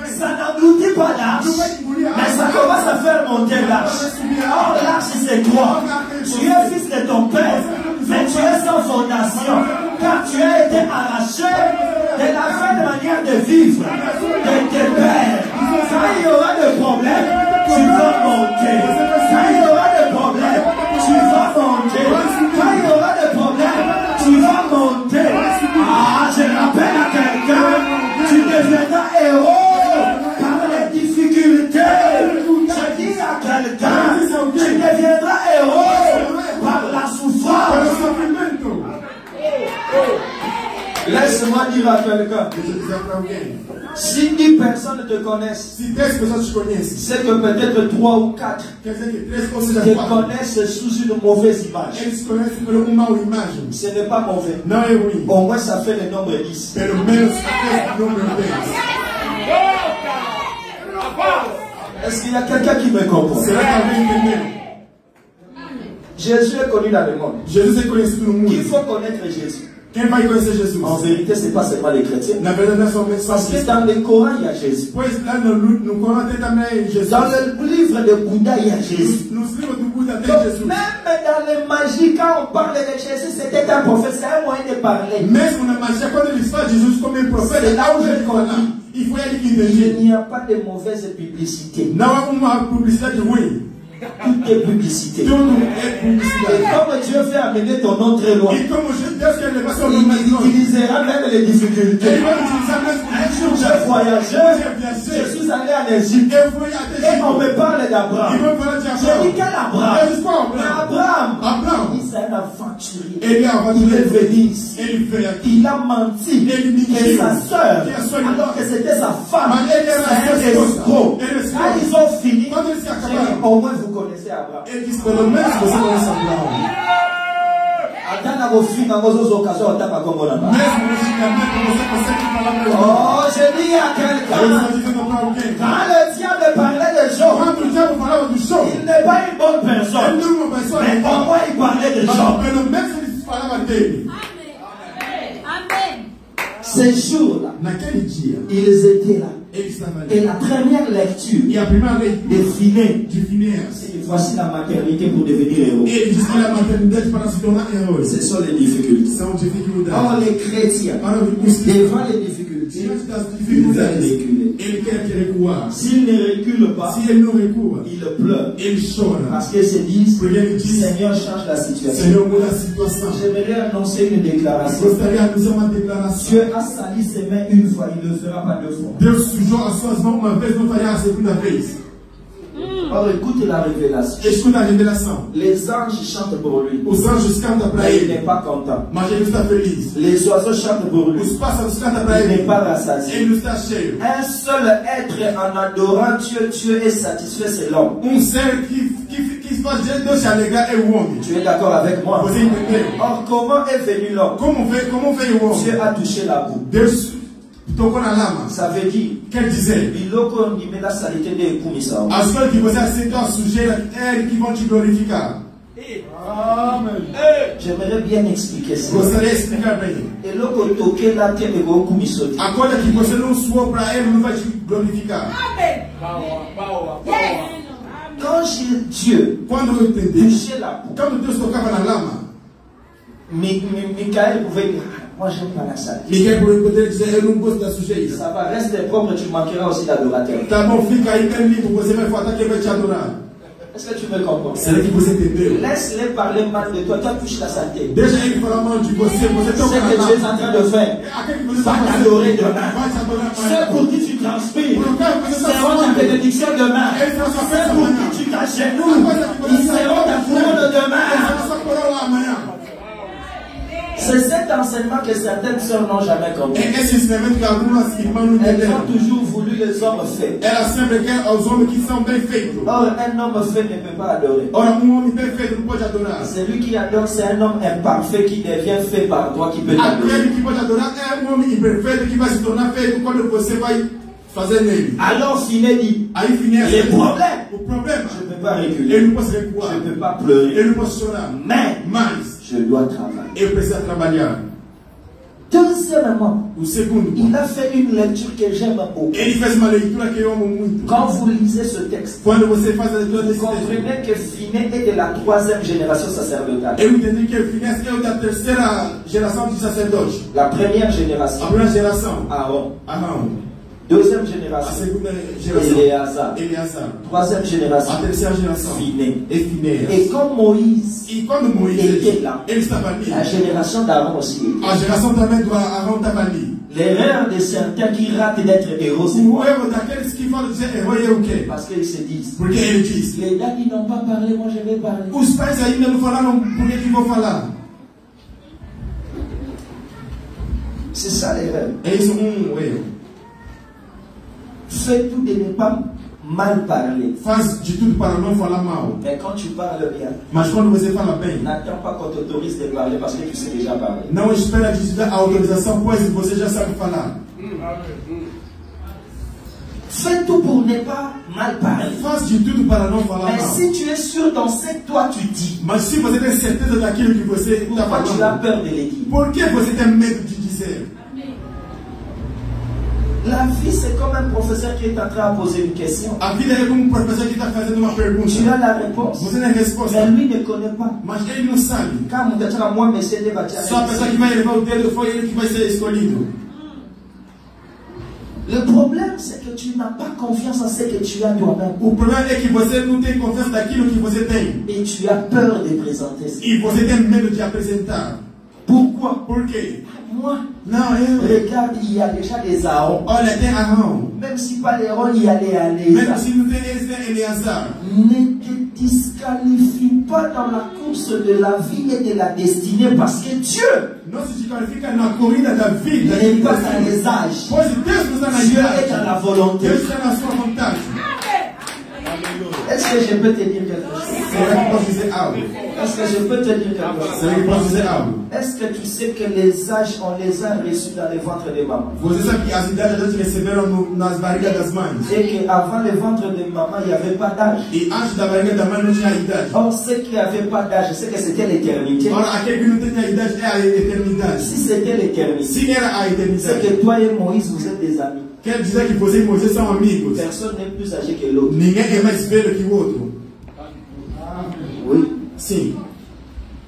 S3: ça n'engloutit pas l'arche, mais ça commence à faire monter l'arche. Or l'arche c'est toi. Tu es fils de ton père, mais tu es sans fondation. Car tu as été arraché de la fin de manière de vivre de tes pères. Quand il y aura des problèmes, tu vas monter. Quand il y aura des problèmes, tu vas monter. Quand il y aura des problèmes, tu vas monter. Ah, je rappelle à quelqu'un, tu deviendras héros par les difficultés. Je dis à quelqu'un, tu deviendras héros par la souffrance. Laisse-moi dire à quelqu'un, si 10 personnes te connaissent, c'est que peut-être 3 ou 4 te connaissent sous une mauvaise image. Ce n'est pas mauvais. Au moins ça fait le nombre 10. Est-ce qu'il y a quelqu'un qui me comprend? Jésus est connu dans le monde. Il faut connaître Jésus. En vérité, ce n'est pas seulement les chrétiens. Parce que dans le Coran, il y a Jésus. Dans le livre de Bouddha, il y a Jésus. Donc, même dans les magies, quand on parle de Jésus, c'était un prophète, c'est un moyen de parler. C'est là où je compris. Il n'y a pas de mauvaise publicité. Tout est publicité. Et comme Dieu fait amener ton nom très loin, il utilisera même les difficultés. Un jour j'ai voyagé, je suis allé en Égypte et on me parle d'Abraham. J'ai dit quel Abraham? Abraham, il s'est un aventurier. Il est venu ici. Il a menti. Et sa soeur, alors que c'était sa femme, c'est un escroc. Quand ils ont fini, au moins vous connaissez Abraham. Oh, je dis à quelqu'un, quand le diable parlait de Job, il n'est pas une bonne personne, mais au moins il parlait de Job. Ces jours-là, ils étaient là. Et la première lecture des Phinées, voici la maternité pour devenir héros. Ce sont les difficultés. Or les chrétiens, devant les difficultés, ils reculent. S'ils ne reculent pas, ils pleurent. Parce qu'ils se disent, Seigneur, change la situation. J'aimerais annoncer une déclaration. Dieu a sali ses mains une fois, il ne le fera pas deux fois. Or, écoute la révélation. Les anges chantent pour lui. Mais il n'est pas content. Les oiseaux chantent pour lui. Il n'est pas rassasié. Un seul être en adorant Dieu est satisfait, c'est l'homme. Tu es d'accord avec moi? Or, comment est venu l'homme? Dieu a touché la boue. Ça veut dire qu'elle disait la saleté des Kumisa. J'aimerais bien expliquer ça. Et l'autre toqué la terre de Kumiso. Quand Dieu touchait la boue, Michael pouvait dire, moi j'aime pas la salle. Ça va, reste propre, tu manqueras aussi d'adorateur. Est-ce que tu me comprends? Laisse-les parler mal de toi, toi touches la saleté. Ce que tu es en train de faire, va t'adorer demain. Ce pour qui tu transpires, seront ta bénédiction demain. Ce pour qui tu t'agenouilles, ils seront ta couronne demain. C'est cet enseignement que certaines sœurs n'ont jamais compris. Elles ont toujours voulu les hommes faits. Or, un homme fait ne peut pas adorer. Celui qui adore, c'est un homme imparfait qui devient fait par toi, qui peut t'adorer. Alors Finé dit, les problèmes, je ne peux pas reculer, je ne peux pas pleurer, mais je dois travailler. Deuxièmement, il a fait une lecture que j'aime beaucoup. Quand vous lisez ce texte, vous comprenez que Finé est de la 3e génération sacerdotale. La première génération, Aaron. Deuxième génération, Éléazar. Troisième génération, Finé. Et comme Moïse était là, la génération d'Aaron aussi était. L'erreur de certains qui ratent d'être héros, c'est quoi? Parce qu'ils se disent, les gars qui n'ont pas parlé, moi je vais parler. C'est ça l'erreur. Fais tout de ne pas mal parler. Mais quand tu parles bien, n'attends pas qu'on t'autorise de parler parce que tu sais déjà parler. Fais tout pour ne pas mal parler. Mais si tu es sûr dans ce que toi tu dis, pourquoi tu as peur de les dire? La vie, c'est comme un professeur qui est en train de poser une question. Tu as la réponse, mais lui ne connaît pas. Quand moi, le problème, c'est que tu n'as pas confiance en ce que tu as toi-même. Et tu as peur de présenter ça. Pourquoi? Moi, regarde, il y a déjà des Aaron. Même si pas les Aaron, il y a les Éléazar. Ne te disqualifie pas dans la course de la vie et de la destinée parce que Dieu n'est pas dans les âges. Dieu est dans la volonté. Est-ce que je peux te dire quelque chose? Est-ce que je peux te dire quelque chose? Est-ce que tu sais que les âges, on les a reçus dans le ventre de maman? Et qu'avant le ventre de maman, il n'y avait pas d'âge. Or, ceux qui n'avaient pas d'âge, c'est que c'était l'éternité. Si c'était l'éternité, c'est que toi et Moïse, vous êtes des amis.
S1: Quem dizia que vocês e Moisés são amigos?
S3: Personne n'est plus âgé que l'autre.
S1: Ninguém é mais velho que o outro.
S3: Oui.
S1: Sim.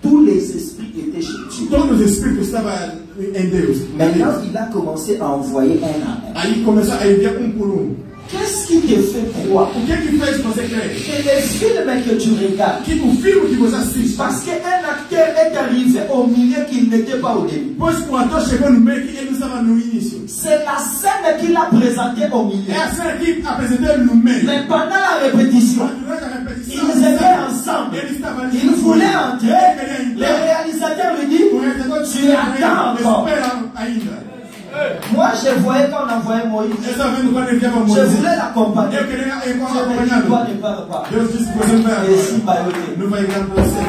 S3: Tous les esprits étaient chez Dieu.
S1: Todos os espíritos estavam em Deus.
S3: Maintenant, il a commencé à envoyer un à un.
S1: Aí começou a enviar por
S3: Qu'est-ce qui te fait croire
S1: O que fez você crer?
S3: que les films que tu regardes,
S1: Que o filme que você assiste,
S3: parce qu'un acteur est arrivé au milieu qu'il n'était pas au début.
S1: pois o ator chegou no meio que ele não estava no início.
S3: C'est la scène qu'il a présentée au milieu.
S1: É a cena que apresentou ele no meio.
S3: Mais pendant la répétition,
S1: Durante a repetição,
S3: ils étaient ensemble.
S1: ele estava ali.
S3: Il voulait entrer.
S1: Ele queria
S3: Le
S1: entrar.
S3: réalisateur lui dit,
S1: O realizador
S3: tu attends encore.
S1: espera ainda.
S3: Moi, je voyais quand on envoyait Moïse.
S1: Eu estava vendo quando ele enviava
S3: Je
S1: Moisés.
S3: voulais l'accompagner.
S1: Eu queria
S3: Je me dis, toi
S1: acompanhá-lo.
S3: ne parle pas.
S1: Deus disse que você não vai
S3: Et si,
S1: agora.
S3: bah, ok.
S1: Não vai entrar para você.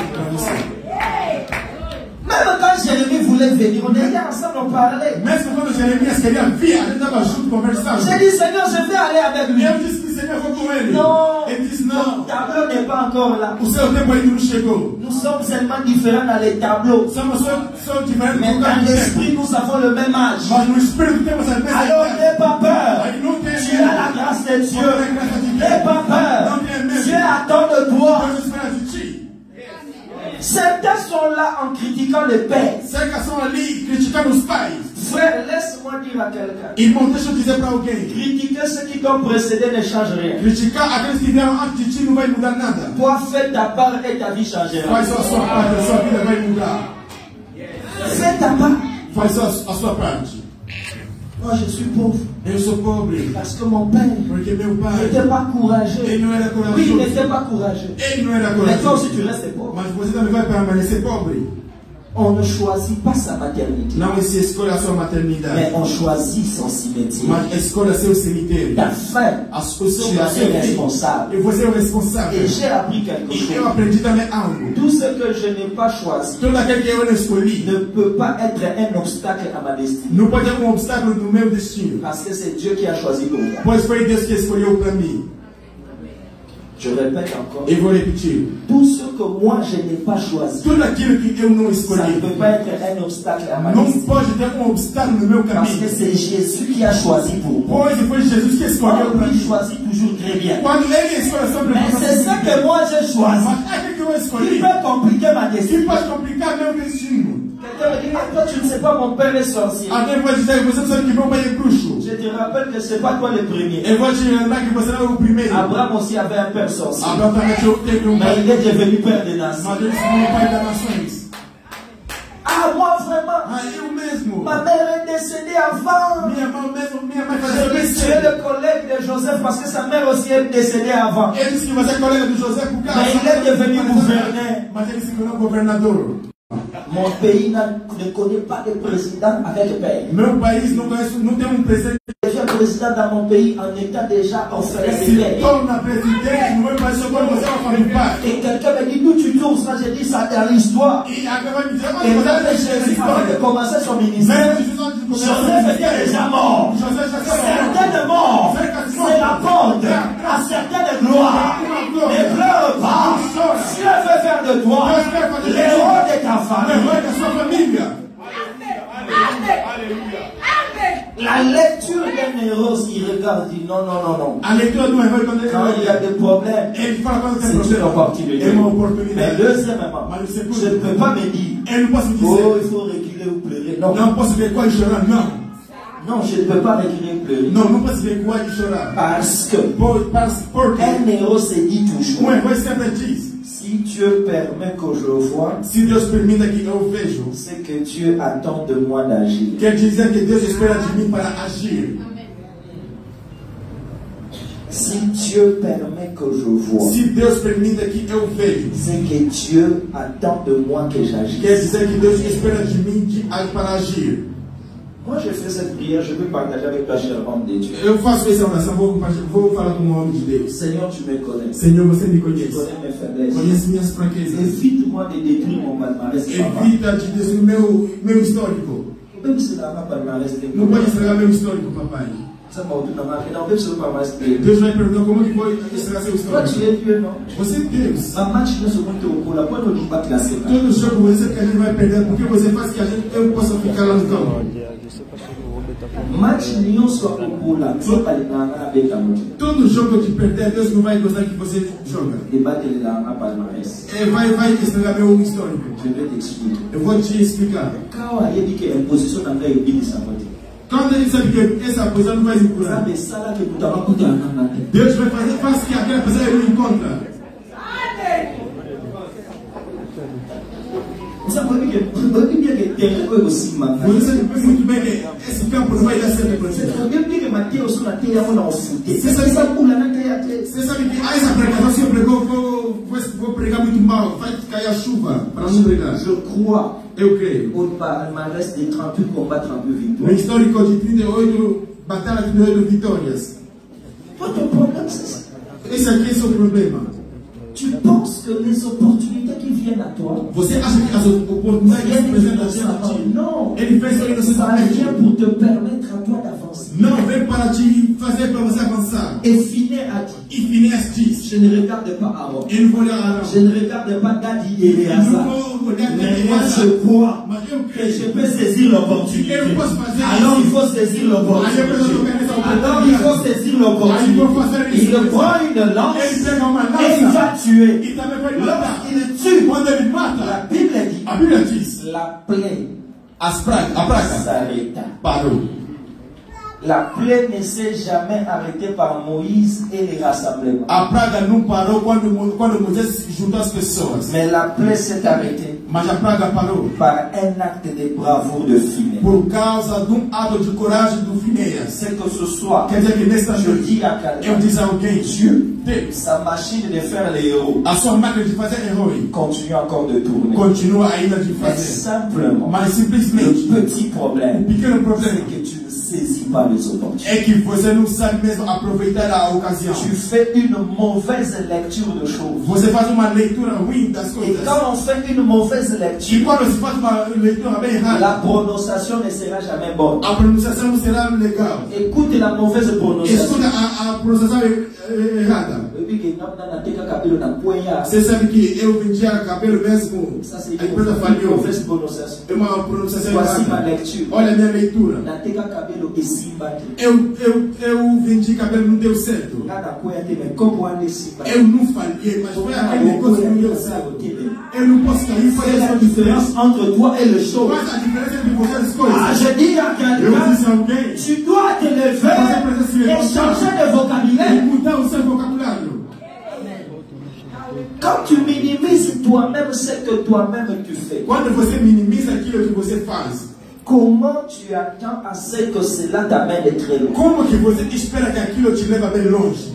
S3: Même quand Jérémie voulait venir, on était ensemble, on parlait.
S1: Mesmo quando Jeremias queria vir, a gente estava junto conversando.
S3: J'ai dit, Seigneur, je vais aller avec lui.
S1: Eu disse que o Senhor foi com ele.
S3: Non,
S1: Ele disse
S3: ton
S1: não.
S3: tableau n'est pas encore là.
S1: O seu tempo ainda não chegou.
S3: Nous sommes seulement différents dans les tableaux.
S1: Somos só diferentes
S3: Mais
S1: por
S3: dans
S1: causa do tempo.
S3: l'esprit, nous avons le même âge.
S1: Mas no espírito temos a mesma
S3: Alors
S1: idade.
S3: n'aie pas peur.
S1: Aí não tem
S3: Tu as la grâce de Dieu. N'aie pas peur. Dieu attend de toi.
S1: Deus espera de ti.
S3: Certains sont là en critiquant le père.
S1: Cerca são ali criticando os pais.
S3: Frère, laisse-moi dire à quelqu'un.
S1: Irmão, deixa eu dizer para alguém.
S3: Critiquer ceux qui t'ont précédé ne change rien.
S1: Criticar aqueles que vieram antes de ti não vai mudar nada.
S3: Toi, fais ta part et ta vie changera.
S1: Faz só a sua parte, a sua vida vai mudar.
S3: Fais ta part.
S1: Faz só a sua parte.
S3: Moi, je suis pauvre.
S1: Eu sou pobre.
S3: Parce que mon père
S1: Porque meu pai,
S3: n'était pas courageux.
S1: ele não era
S3: Oui, il
S1: corajoso.
S3: n'était pas courageux.
S1: Ele não era
S3: Mais toi aussi,
S1: corajoso.
S3: tu restes pauvre.
S1: Mas você também vai permanecer pobre.
S3: On ne choisit pas sa maternité.
S1: Não se escolhe a sua maternidade.
S3: Mais on choisit son cimetière.
S1: Mas escolha seu cemitério.
S3: Ta faim, tu en es responsable.
S1: E você é o responsável.
S3: Et j'ai appris quelque
S1: E eu
S3: chose.
S1: aprendi também algo.
S3: Tout ce que je n'ai pas choisi
S1: Todo aquele que eu não escolhi
S3: ne peut pas être un obstacle à ma destinée.
S1: não pode ter obstáculo no meu destino.
S3: Parce que c'est Dieu qui a choisi pour moi.
S1: Pois foi Deus que escolheu para mim.
S3: Je répète encore.
S1: E vou repetir.
S3: Tout ce que moi je n'ai pas choisi,
S1: Tudo aquilo que eu não
S3: ça ne
S1: escolhi
S3: peut pas être un obstacle à ma
S1: não
S3: destinée.
S1: pode ter obstáculo no meu
S3: Parce que
S1: caminho.
S3: c'est Jésus qui a choisi pour moi.
S1: Pois foi Jesus que escolheu
S3: Oh,
S1: para
S3: il
S1: mim.
S3: choisit toujours très bien.
S1: Quando ele escolhe sobre
S3: Mais c'est ce que moi j'ai choisi
S1: Mas aquilo que eu
S3: qui
S1: escolhi
S3: peut compliquer ma
S1: que
S3: destinée.
S1: pode complicar meu destino.
S3: Quelqu'un me dit, mais toi tu ne sais pas, mon père est sorcier.
S1: Alguém pode dizer que você não sabe que meu pai é bruxo.
S3: Je te rappelle que ce n'est pas toi le premier.
S1: Eu vou te lembrar que você não é o primeiro.
S3: Abraham aussi avait un père sorcier.
S1: Abraão também teve
S3: Mais
S1: pai.
S3: il est devenu père des nations.
S1: Mas ele se tornou pai das nações.
S3: Ah, moi vraiment,
S1: Ah, eu mesmo.
S3: ma mère est décédée avant.
S1: Minha mãe
S3: Je
S1: fazia
S3: dis, tu es
S1: isso.
S3: le collègue de Joseph parce que sa mère aussi est décédée avant.
S1: Ele disse que você é colega do José por causa.
S3: Mais il est devenu gouverneur.
S1: Mas ele se tornou governador.
S3: Mon pays ne connaît pas de président avec père.
S1: Meu país não tem presidente.
S3: Je suis président dans mon pays en étant déjà orphelin de
S1: Se
S3: père.
S1: torna presidente no meu país só quando você é uma família pai.
S3: Et quelqu'un me dit, d'où tu tournes ça? J'ai dit, ça dans l'histoire.
S1: E agora me diz,
S3: Et même Jésus, avant de commencer son ministère, Joseph était déjà mort. Certaines morts, c'est la porte à certaines gloires. Ne pleure pas. Dieu veut faire de toi l'héros de ta famille. La lecture d'un héros, il regarde, il dit non, non, non, non. Quand il y a des problèmes, c'est une opportunité. Mais deuxièmement, je ne peux pas me dire, oh, il faut reculer ou pleurer. Non. Non, je ne peux pas reculer ou pleurer.
S1: Não posso ver qual chorar.
S3: Parce que
S1: Porque
S3: un héros se dit toujours,
S1: um herói sempre diz:
S3: si Dieu permet que je vois,
S1: se Deus permita que eu vejo,
S3: c'est que Dieu attend de moi d'agir.
S1: quer dizer que Deus espera de mim para agir.
S3: Si Dieu permet que je vois,
S1: Se Deus permita que eu vejo,
S3: c'est que Dieu attend de moi que j'agisse.
S1: quer dizer que Deus espera de mim para agir.
S3: Moi, je fais cette prière, je veux partager avec toi, cher homme de Dieu.
S1: Eu faço essa oração, vou falar com o homem de Deus.
S3: Seigneur, tu me connais.
S1: Senhor, você me
S3: Tu
S1: conhece.
S3: connais mes faiblesses.
S1: Conhece minhas fraquezas.
S3: Évite-moi de détruire mon palmarès. Papa.
S1: Evita de destruir meu histórico.
S3: Même si c'est un palmarès de
S1: Não pode estragar meu histórico, papai.
S3: ça m'a autour de ma vie. Non, même si c'est un palmarès de
S1: Deus vai perguntar como que foi estragar seu
S3: toi, tu
S1: histórico.
S3: es Dieu, non?
S1: Você é Deus.
S3: Un match ne se monte au cours. La pointe ne pas classer.
S1: Todo jogo você sabe que a gente vai perder. Por que você faz que eu possa ficar lá no campo?
S3: Match Lyon soit pour la toute la
S1: Todo jogo que perder, Deus não vai gostar que você joga.
S3: Debate la palmarès.
S1: Vai estragar meu histórico.
S3: Je vais t'expliquer.
S1: Eu vou te explicar.
S3: Quand il dit que l'imposition n'a pas été de sa côté.
S1: Quando ele sabe que essa posição não vai se curar, Deus vai fazer que aquela pessoa ele encontra.
S3: Você sabe
S1: muito bem que esse campo não vai dar certo para você. Você sabe que essa pregação se eu pregou, vou pregar muito mal, vai cair a chuva para não pregar.
S3: Je crois.
S1: Eu creio.
S3: Au palmarès de 38 combats, 38 victoires.
S1: No histórico de 38 batalhas, 38 vitórias.
S3: Votre problème, c'est ça.
S1: Esse aqui é o seu problema.
S3: Tu penses que les opportunités qui viennent à toi,
S1: você acha que as oportunidades que se apresentam a ti?
S3: Non,
S1: ele fez isso inocentamente.
S3: Ça vient pour te permettre à toi d'avancer.
S1: Não vem para te fazer para você avançar.
S3: Et Phiné a dit.
S1: E Phinéas diz.
S3: Je ne regarde pas Aaron.
S1: Ele não olha Aaron.
S3: Je ne regarde pas Gadi et Éléazar. Mais moi je crois que je peux saisir l'opportunité. Alors il faut saisir l'opportunité. Alors il faut saisir l'opportunité. Il prend une lance et il va tuer. Lorsqu'il tue, la Bible dit, la plaie s'arrêta. La plaie ne s'est jamais arrêtée par Moïse et les rassemblements.
S1: A praga não parou quando Moisés juntou as pessoas.
S3: Mais la plaie s'est arrêtée.
S1: Mas a praga parou
S3: par un acte de bravoure de Phinéas.
S1: Por causa de ato de coragem do Phinéas.
S3: C'est que ce soir,
S1: quer dizer que nesta
S3: je dis à quelqu'un,
S1: eu diz a alguém,
S3: Dieu,
S1: Deus,
S3: sa machine de faire les héros,
S1: a sua máquina de fazer herói,
S3: continue encore de tourner.
S1: Continua ainda de fazer.
S3: Mais simplement,
S1: mas simplesmente,
S3: le petit problème,
S1: pequeno problema,
S3: c'est que tu ne saisis pas les opportunités.
S1: É que você não sabe mesmo aproveitar a ocasião.
S3: Tu fais une mauvaise lecture de choses.
S1: Você faz uma leitura ruim das coisas.
S3: Et quand on fait une mauvaise lecture,
S1: e quando se faz uma leitura bem errada,
S3: la prononciation ne sera jamais bonne.
S1: A pronunciação não será legal.
S3: Écoute la mauvaise prononciation.
S1: Escuta a pronunciação errada. Você sabe que eu vendia cabelo mesmo. A empresa falhou. É uma pronunciação errada. Olha a minha leitura. Eu vendi cabelo, não deu certo. Eu não falhei, mas foi aquele negócio que não deu certo. Eu não posso cair para essa diferença entre toi et le show. Qual a diferença entre você e as coisas?
S3: Ah, je dis à quelqu'un, tu dois te lever et changer de vocabulaire.
S1: Mudar o seu vocabulário.
S3: Quand tu minimises toi-même ce que toi-même tu fais.
S1: Quando você minimiza aquilo que você faz.
S3: Comment tu attends à ce que cela t'amène très loin?
S1: Como que você espera que aquilo te leve bem longe?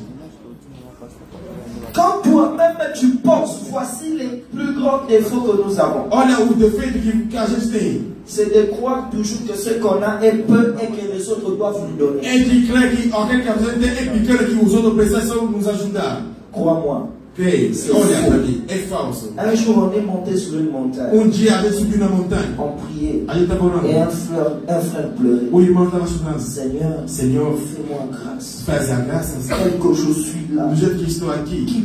S3: Quand toi-même tu penses, voici les plus grands défauts que nous avons.
S1: Olha o defeito que a gente tem.
S3: C'est de croire toujours que ce qu'on a est peu et que les autres doivent nous donner.
S1: É de crer que alguém que a gente tem é pequeno que os outros precisam nos ajudar.
S3: Crois-moi.
S1: Olha para mim, é falso.
S3: Un jour on est monté sur une montagne.
S1: Dia a gente subiu na montanha.
S3: On priait.
S1: A gente estava orando.
S3: Et un frère pleurait.
S1: O irmão estava chorando.
S3: Senhor, fais-moi grâce.
S1: Faz a graça.
S3: Tel que je suis là.
S1: Do jeito que estou aqui.
S3: Qui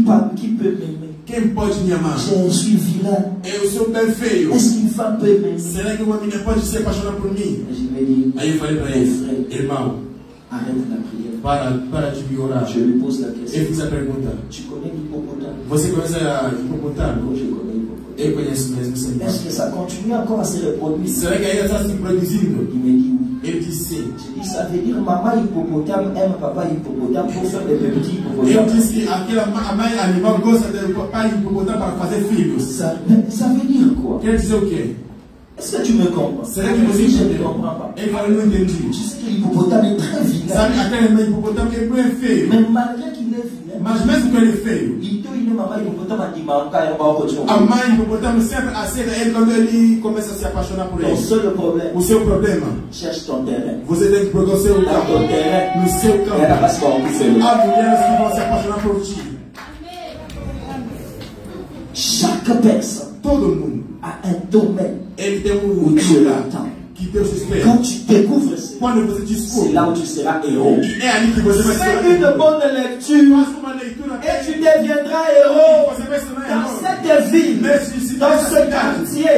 S3: peut m'aimer?
S1: Quem pode me amar?
S3: Je suis vilain.
S1: Eu sou bem feio.
S3: Est-ce qu'une femme peut m'aimer?
S1: Será que uma menina pode se apaixonar por mim? Aí eu falei para ele, irmão,
S3: arrête la prière.
S1: Para de orar.
S3: Je lui pose la question.
S1: Eu fiz a pergunta.
S3: Tu connais l'hippopotame?
S1: Você conhece a hipopotame?
S3: Oui, je connais l'hippopotame.
S1: Eu conheço mesmo, Senhor.
S3: Est-ce que ça continue encore à se reproduire?
S1: Será que ainda está se reproduzindo?
S3: Il me dit oui.
S1: Ele disse sim.
S3: Je dis, ça veut dire maman hippopotame aime papa hippopotame pour faire des petits hippopotames.
S1: Eu disse que a mãe animal gosta do papai hippopotame para fazer filhos.
S3: Ça veut dire quoi?
S1: Quer dizer o quê?
S3: Est-ce que tu me comprends?
S1: Será que você
S3: je ne comprends pas?
S1: Ele falou, não entendi.
S3: Tu sais que l'hippopotame est très vilain.
S1: Sabe, aquele hippopotame é bem feio.
S3: Mais malgré qu'il est vilain,
S1: mas mesmo que ele é feio, a mãe hippopotame sempre aceita ele quando ele começa a se apaixonar por ele. O seu problema, você tem que procurar o seu campo. No seu campo, há mulheres que vão se apaixonar por ti.
S3: Chaque personne,
S1: todo mundo,
S3: a un domaine
S1: ele tem
S3: où Dieu l'attend. Quand tu découvres ça, c'est là où tu seras héros. Fais une bonne lecture et tu deviendras héros dans cette ville, dans ce quartier,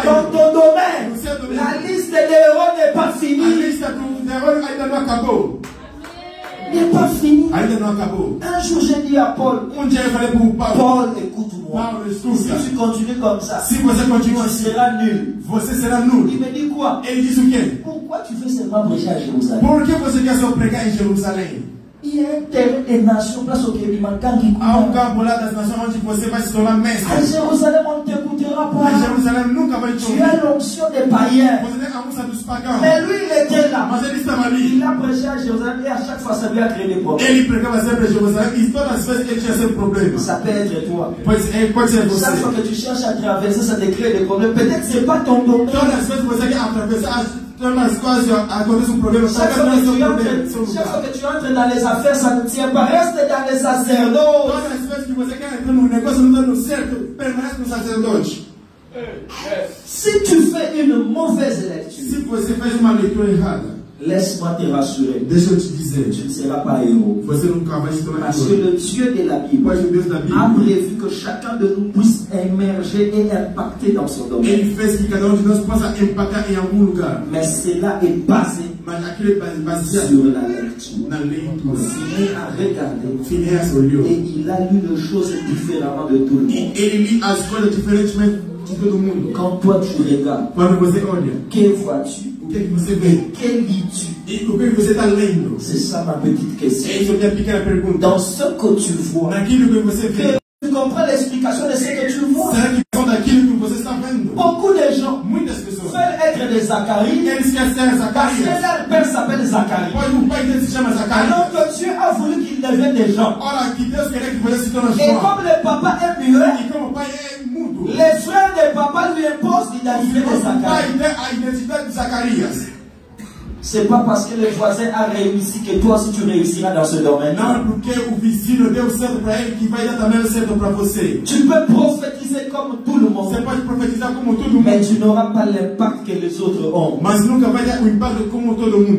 S3: dans ton domaine. La liste des héros n'est pas finie. Il n'est pas fini. Un jour, j'ai dit à Paul, Paul, écoute-moi. Si tu continues comme ça, tu seras nul. Il me dit quoi? Pourquoi tu veux seulement prêcher à Jérusalem? Il y a un terrain des nations, place au Kébimankan qui coûte. À Jérusalem, on ne t'écoutera pas. Tu as l'onction des païens. Mais lui, il était là. Il a prêché à Jérusalem et à chaque fois, ça lui a créé des problèmes. Ça peut être toi. Chaque fois que tu cherches à traverser, ça te crée des problèmes. Peut-être que ce n'est pas ton domaine. Chaque fois que tu entres dans les affaires, ça ne tient pas. Reste dans les sacerdotes. Si tu fais une mauvaise lecture, laisse-moi te rassurer. Tu ne seras pas héros. Parce que le Dieu de la Bible a prévu que chacun de nous puisse émerger et impacter dans son domaine. Mais cela est basé sur la lecture. Finir à regarder. Et il a lu les choses différemment de tout le monde. Quand toi tu regardes, que vois-tu? Que lis-tu? C'est ça ma petite question. Dans ce que tu vois, tu comprends l'explication de ce que tu vois. Beaucoup de gens veulent être des Zacharie parce que leur père s'appelle Zacharie. Alors que Dieu a voulu qu'ils deviennent des gens. Et comme le papa est muet, les frères de papa lui imposent l'identité de Zacharie. C'est pas parce que le voisin a réussi que toi aussi tu réussiras dans ce domaine. Tu peux prophétiser comme tout le monde. Mais tu n'auras pas l'impact que les autres ont.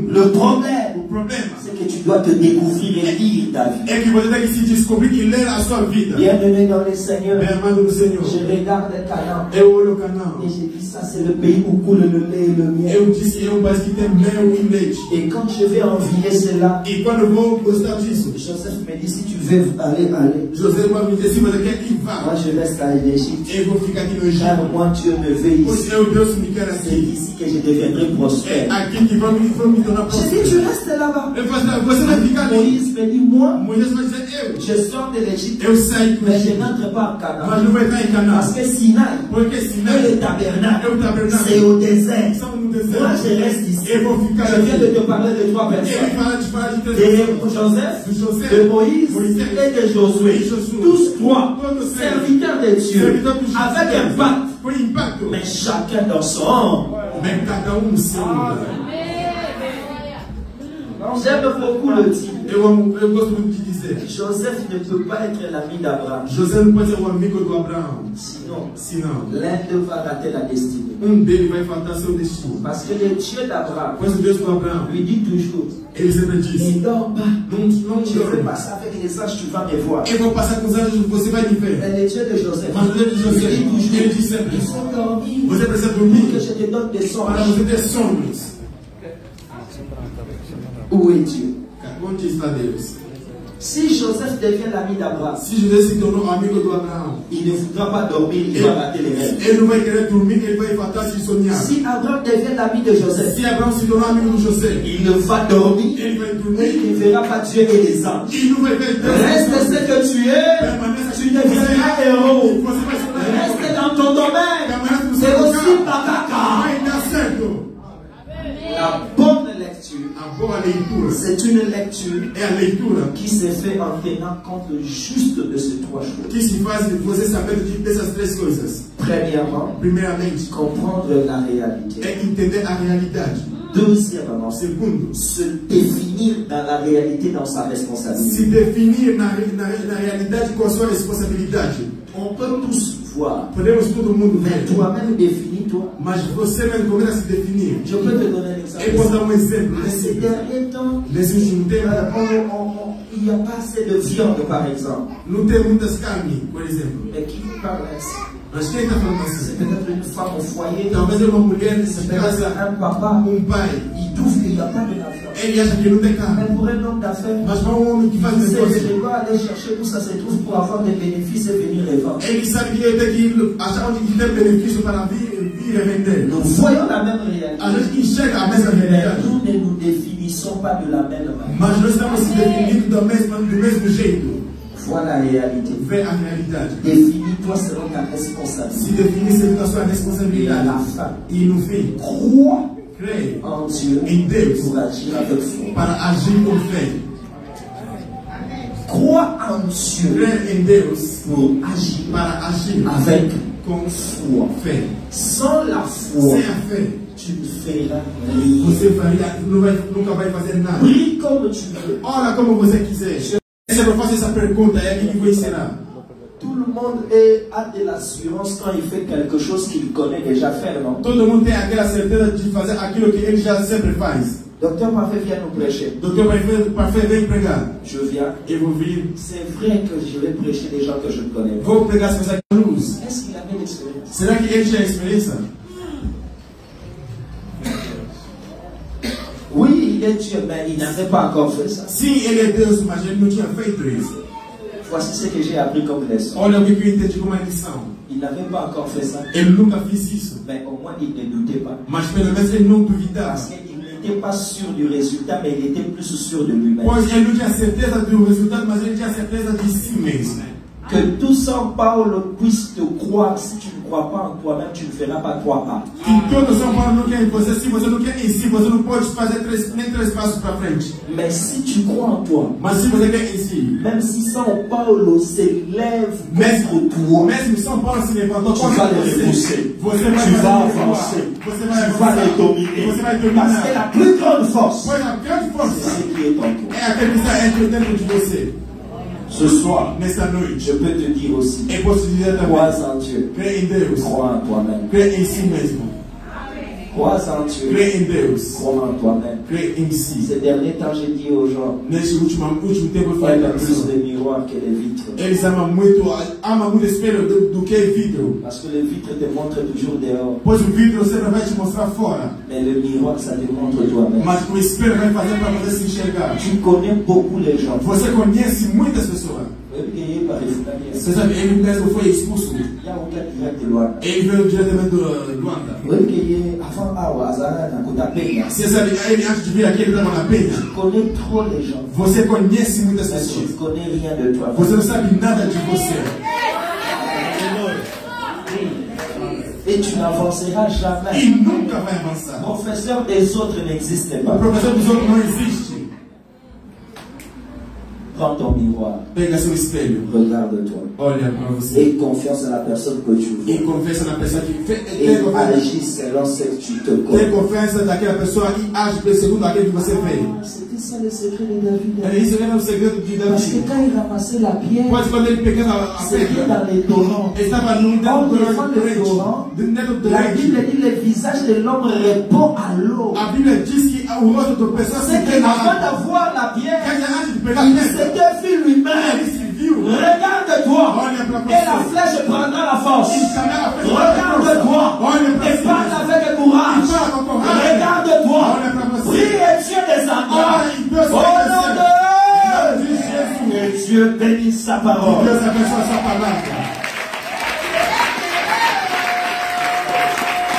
S3: Le problème, c'est que tu dois te découvrir et lire ta vie. Bienvenue dans le Seigneur. Je regarde le Canaan. Et j'ai dit ça, c'est le pays où coule le lait et le miel. Et quand je vais envier cela, Joseph me dit, si tu veux aller. Moi je reste à l'Égypte. Car moi Dieu me veut ici. C'est ici que je deviendrai prospère. Je dis, tu restes là-bas. Moïse me dit, moi, je sors de l'Égypte, mais je n'entre pas en Canaan. Parce que Sinaï, le tabernacle, c'est au désert. Moi je reste ici. Je viens de te parler de trois personnes. De Joseph, de Moïse et de Josué. Tous trois serviteurs de Dieu avec un pacte. Mais chacun dans son. J'aime beaucoup le titre. Joseph ne peut pas être l'ami d'Abraham. Sinon, l'un d'eux va rater la destinée. Parce que le Dieu d'Abraham lui dit toujours, ne dors pas. Je vais passer avec les anges, tu vas me voir. Et le Dieu de Joseph lui dit toujours, il faut dormir pour que je te donne des songes. Où est Dieu? Si Joseph devient l'ami d'Abraham, il ne voudra pas dormir, il va rater les rêves. Si Abraham devient l'ami de Joseph, il ne va dormir et il ne verra pas Dieu et les anges. Reste ce que tu es, tu deviendras héros. Reste dans ton domaine. C'est aussi Bakaka. La bonne lecture, c'est une lecture qui se fait en tenant compte juste de ces trois choses. Premièrement, comprendre la réalité. Deuxièmement, se définir dans la réalité, dans sa responsabilité. On peut tous voir, mais toi-même définis-toi. Je peux te donner un exemple. Ces derniers temps, il n'y a pas assez de viande, par exemple. Mais qui vous parle ainsi? C'est peut-être une femme au foyer, c'est peut-être un papa, il trouves qu'il n'y a pas de l'argent. Mais pour un homme d'affaires, il doit aller chercher où ça se trouve pour avoir des bénéfices et venir les vendre. Nous voyons la même réalité. Mais nous ne nous définissons pas de la même manière. Voilà la réalité. Définis-toi selon ta responsabilité. Et à la fin, il nous fait croire en Dieu pour agir avec foi. Crois en Dieu pour agir avec foi. Sans la foi, tu ne feras rien. Prie comme tu veux. Tout le monde a de l'assurance quand il fait quelque chose qu'il connaît déjà faire, non?
S1: Tout le monde a la certeza de fazer aquilo que ele já sempre faz.
S3: Docteur Parfait vient nous prêcher.
S1: Docteur Parfait vem pregar.
S3: Je viens.
S1: Et vous venez.
S3: C'est vrai que je vais prêcher des gens que je ne connais pas.
S1: Vou pregar as pessoas que luz.
S3: Est-ce qu'il avait l'expérience?
S1: Será que ele tinha experiência?
S3: Oui, il est Dieu, mais il n'avait pas encore fait ça.
S1: Sim, ele é Deus, mas ele não tinha feito isso.
S3: Voici ce que j'ai appris comme leçon.
S1: Olha o que eu entendi como lição.
S3: Il n'avait pas encore fait ça.
S1: Ele nunca fez isso.
S3: Mais au moins il ne doutait pas.
S1: Mas pelo menos ele não duvidava.
S3: Parce qu'il n'était pas sûr du résultat, mais il était plus sûr de lui-même.
S1: Pois ele não tinha certeza do resultado, mas ele tinha certeza de si mesmo.
S3: Que tout São Paulo puisse te croire. Si tu ne crois pas en toi-même, tu ne feras pas 3 pas.
S1: Que todo São Paulo não quer em você, se você não quer em si, você não pode fazer nem 3 passos para frente.
S3: Mais si tu crois en toi,
S1: mas se você quer em si,
S3: même si São Paulo s'élève contre toi,
S1: mesmo São Paulo se levantou,
S3: tu vas les repousser, tu vas avancer, tu vas les dominer, parce que la plus grande force, c'est ce qui est en toi.
S1: É aquele que está dentro de você.
S3: Ce soir,
S1: nessa noite,
S3: je peux te dire aussi,
S1: crois
S3: en Dieu,
S1: crê em Deus,
S3: crois en toi-même,
S1: crê em si mesmo,
S3: crois en Dieu,
S1: crê em Deus,
S3: crois en toi-même,
S1: crê em si.
S3: Ces derniers temps, j'ai dit aux gens,
S1: nesse último tempo eu falei para
S3: plus les miroirs que les vitres.
S1: Eles amam muito espelho do que vidro.
S3: Parce que le vitre te montre toujours dehors.
S1: Pois o vidro sempre vai te mostrar fora.
S3: Mais le miroir, ça te montre toi-même.
S1: Mas o espelho vai fazer para você se enxergar.
S3: Tu connais beaucoup les gens.
S1: Você conhece muitas pessoas. Você sabe, ele mesmo foi expulso. Ele veio diretamente do Luanda. Você sabe, ele antes de vir aqui, ele estava na Penha. Você conhece muitas pessoas. Você não sabe nada de você.
S3: Et tu n'avanceras jamais.
S1: E nunca vai avançar.
S3: Le professeur des autres n'existe pas.
S1: O professor dos outros não existe.
S3: Prends ton miroir.
S1: Pega seu espelho.
S3: Regarde-toi.
S1: Olha para você.
S3: Et confiance en la personne que tu veux.
S1: E confiança na pessoa que
S3: et agis selon ce que tu te connais.
S1: Tem confiança daquela pessoa e age segundo aquilo que você vê.
S3: C'était ça le secret de David.
S1: Isso era o segredo de Davi.
S3: Parce que quand il ramassait la pierre,
S1: quando ele pegava a pedra,
S3: dans les torrents.
S1: Estava no
S3: torrent. La Bible dit le visage de l'homme répond à l'eau.
S1: A Bíblia diz que o rosto da pessoa se
S3: vê na água. Avant d'avoir la pierre, il s'était vu lui-même. Regarde-toi et la flèche prendra la force. Regarde-toi et parle avec courage. Regarde-toi. Prie et Dieu descendra. Au nom de Jésus. Que Dieu bénisse sa parole.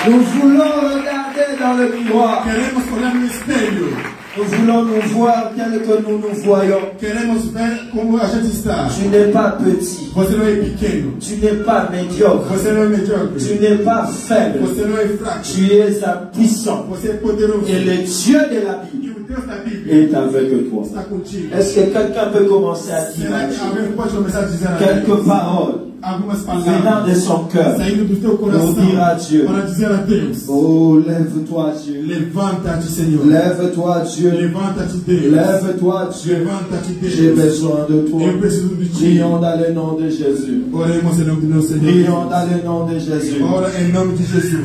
S3: Nous voulons regarder dans le miroir. Nous voulons nous voir tel que nous nous voyons. Tu n'es pas petit. Tu n'es pas médiocre. Tu n'es pas faible. Tu es un puissant. Et le Dieu de la Bible est avec toi. Est-ce que quelqu'un peut commencer à dire quelques paroles venant de son cœur pour dire à Dieu? Oh, lève-toi Dieu. Lève-toi Dieu. Lève-toi Dieu. J'ai besoin de toi. Prions dans le nom de Jésus. Prions dans le nom de Jésus.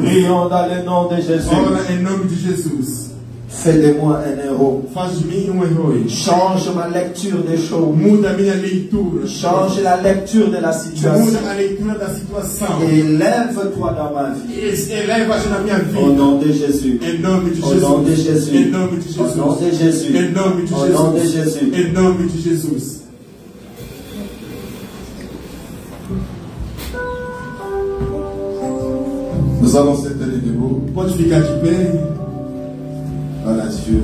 S3: Prions dans le nom de Jésus. Fais de moi un héros. Change ma lecture des choses. Change la lecture de la situation. Et lève-toi dans ma vie. Au nom de Jésus. Au nom de Jésus. Au nom de Jésus. Au nom de Jésus.
S1: Nous allons s'éteindre debout. Voilà Dieu.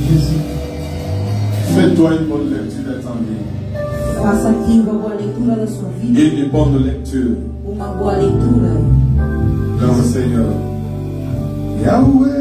S1: Jésus. Fais-toi une bonne lecture de ta vie.
S2: Faça aqui uma boa leitura da sua vida.
S1: Une bonne lecture.
S2: Uma boa leitura.
S1: Dans le Seigneur. Yahweh.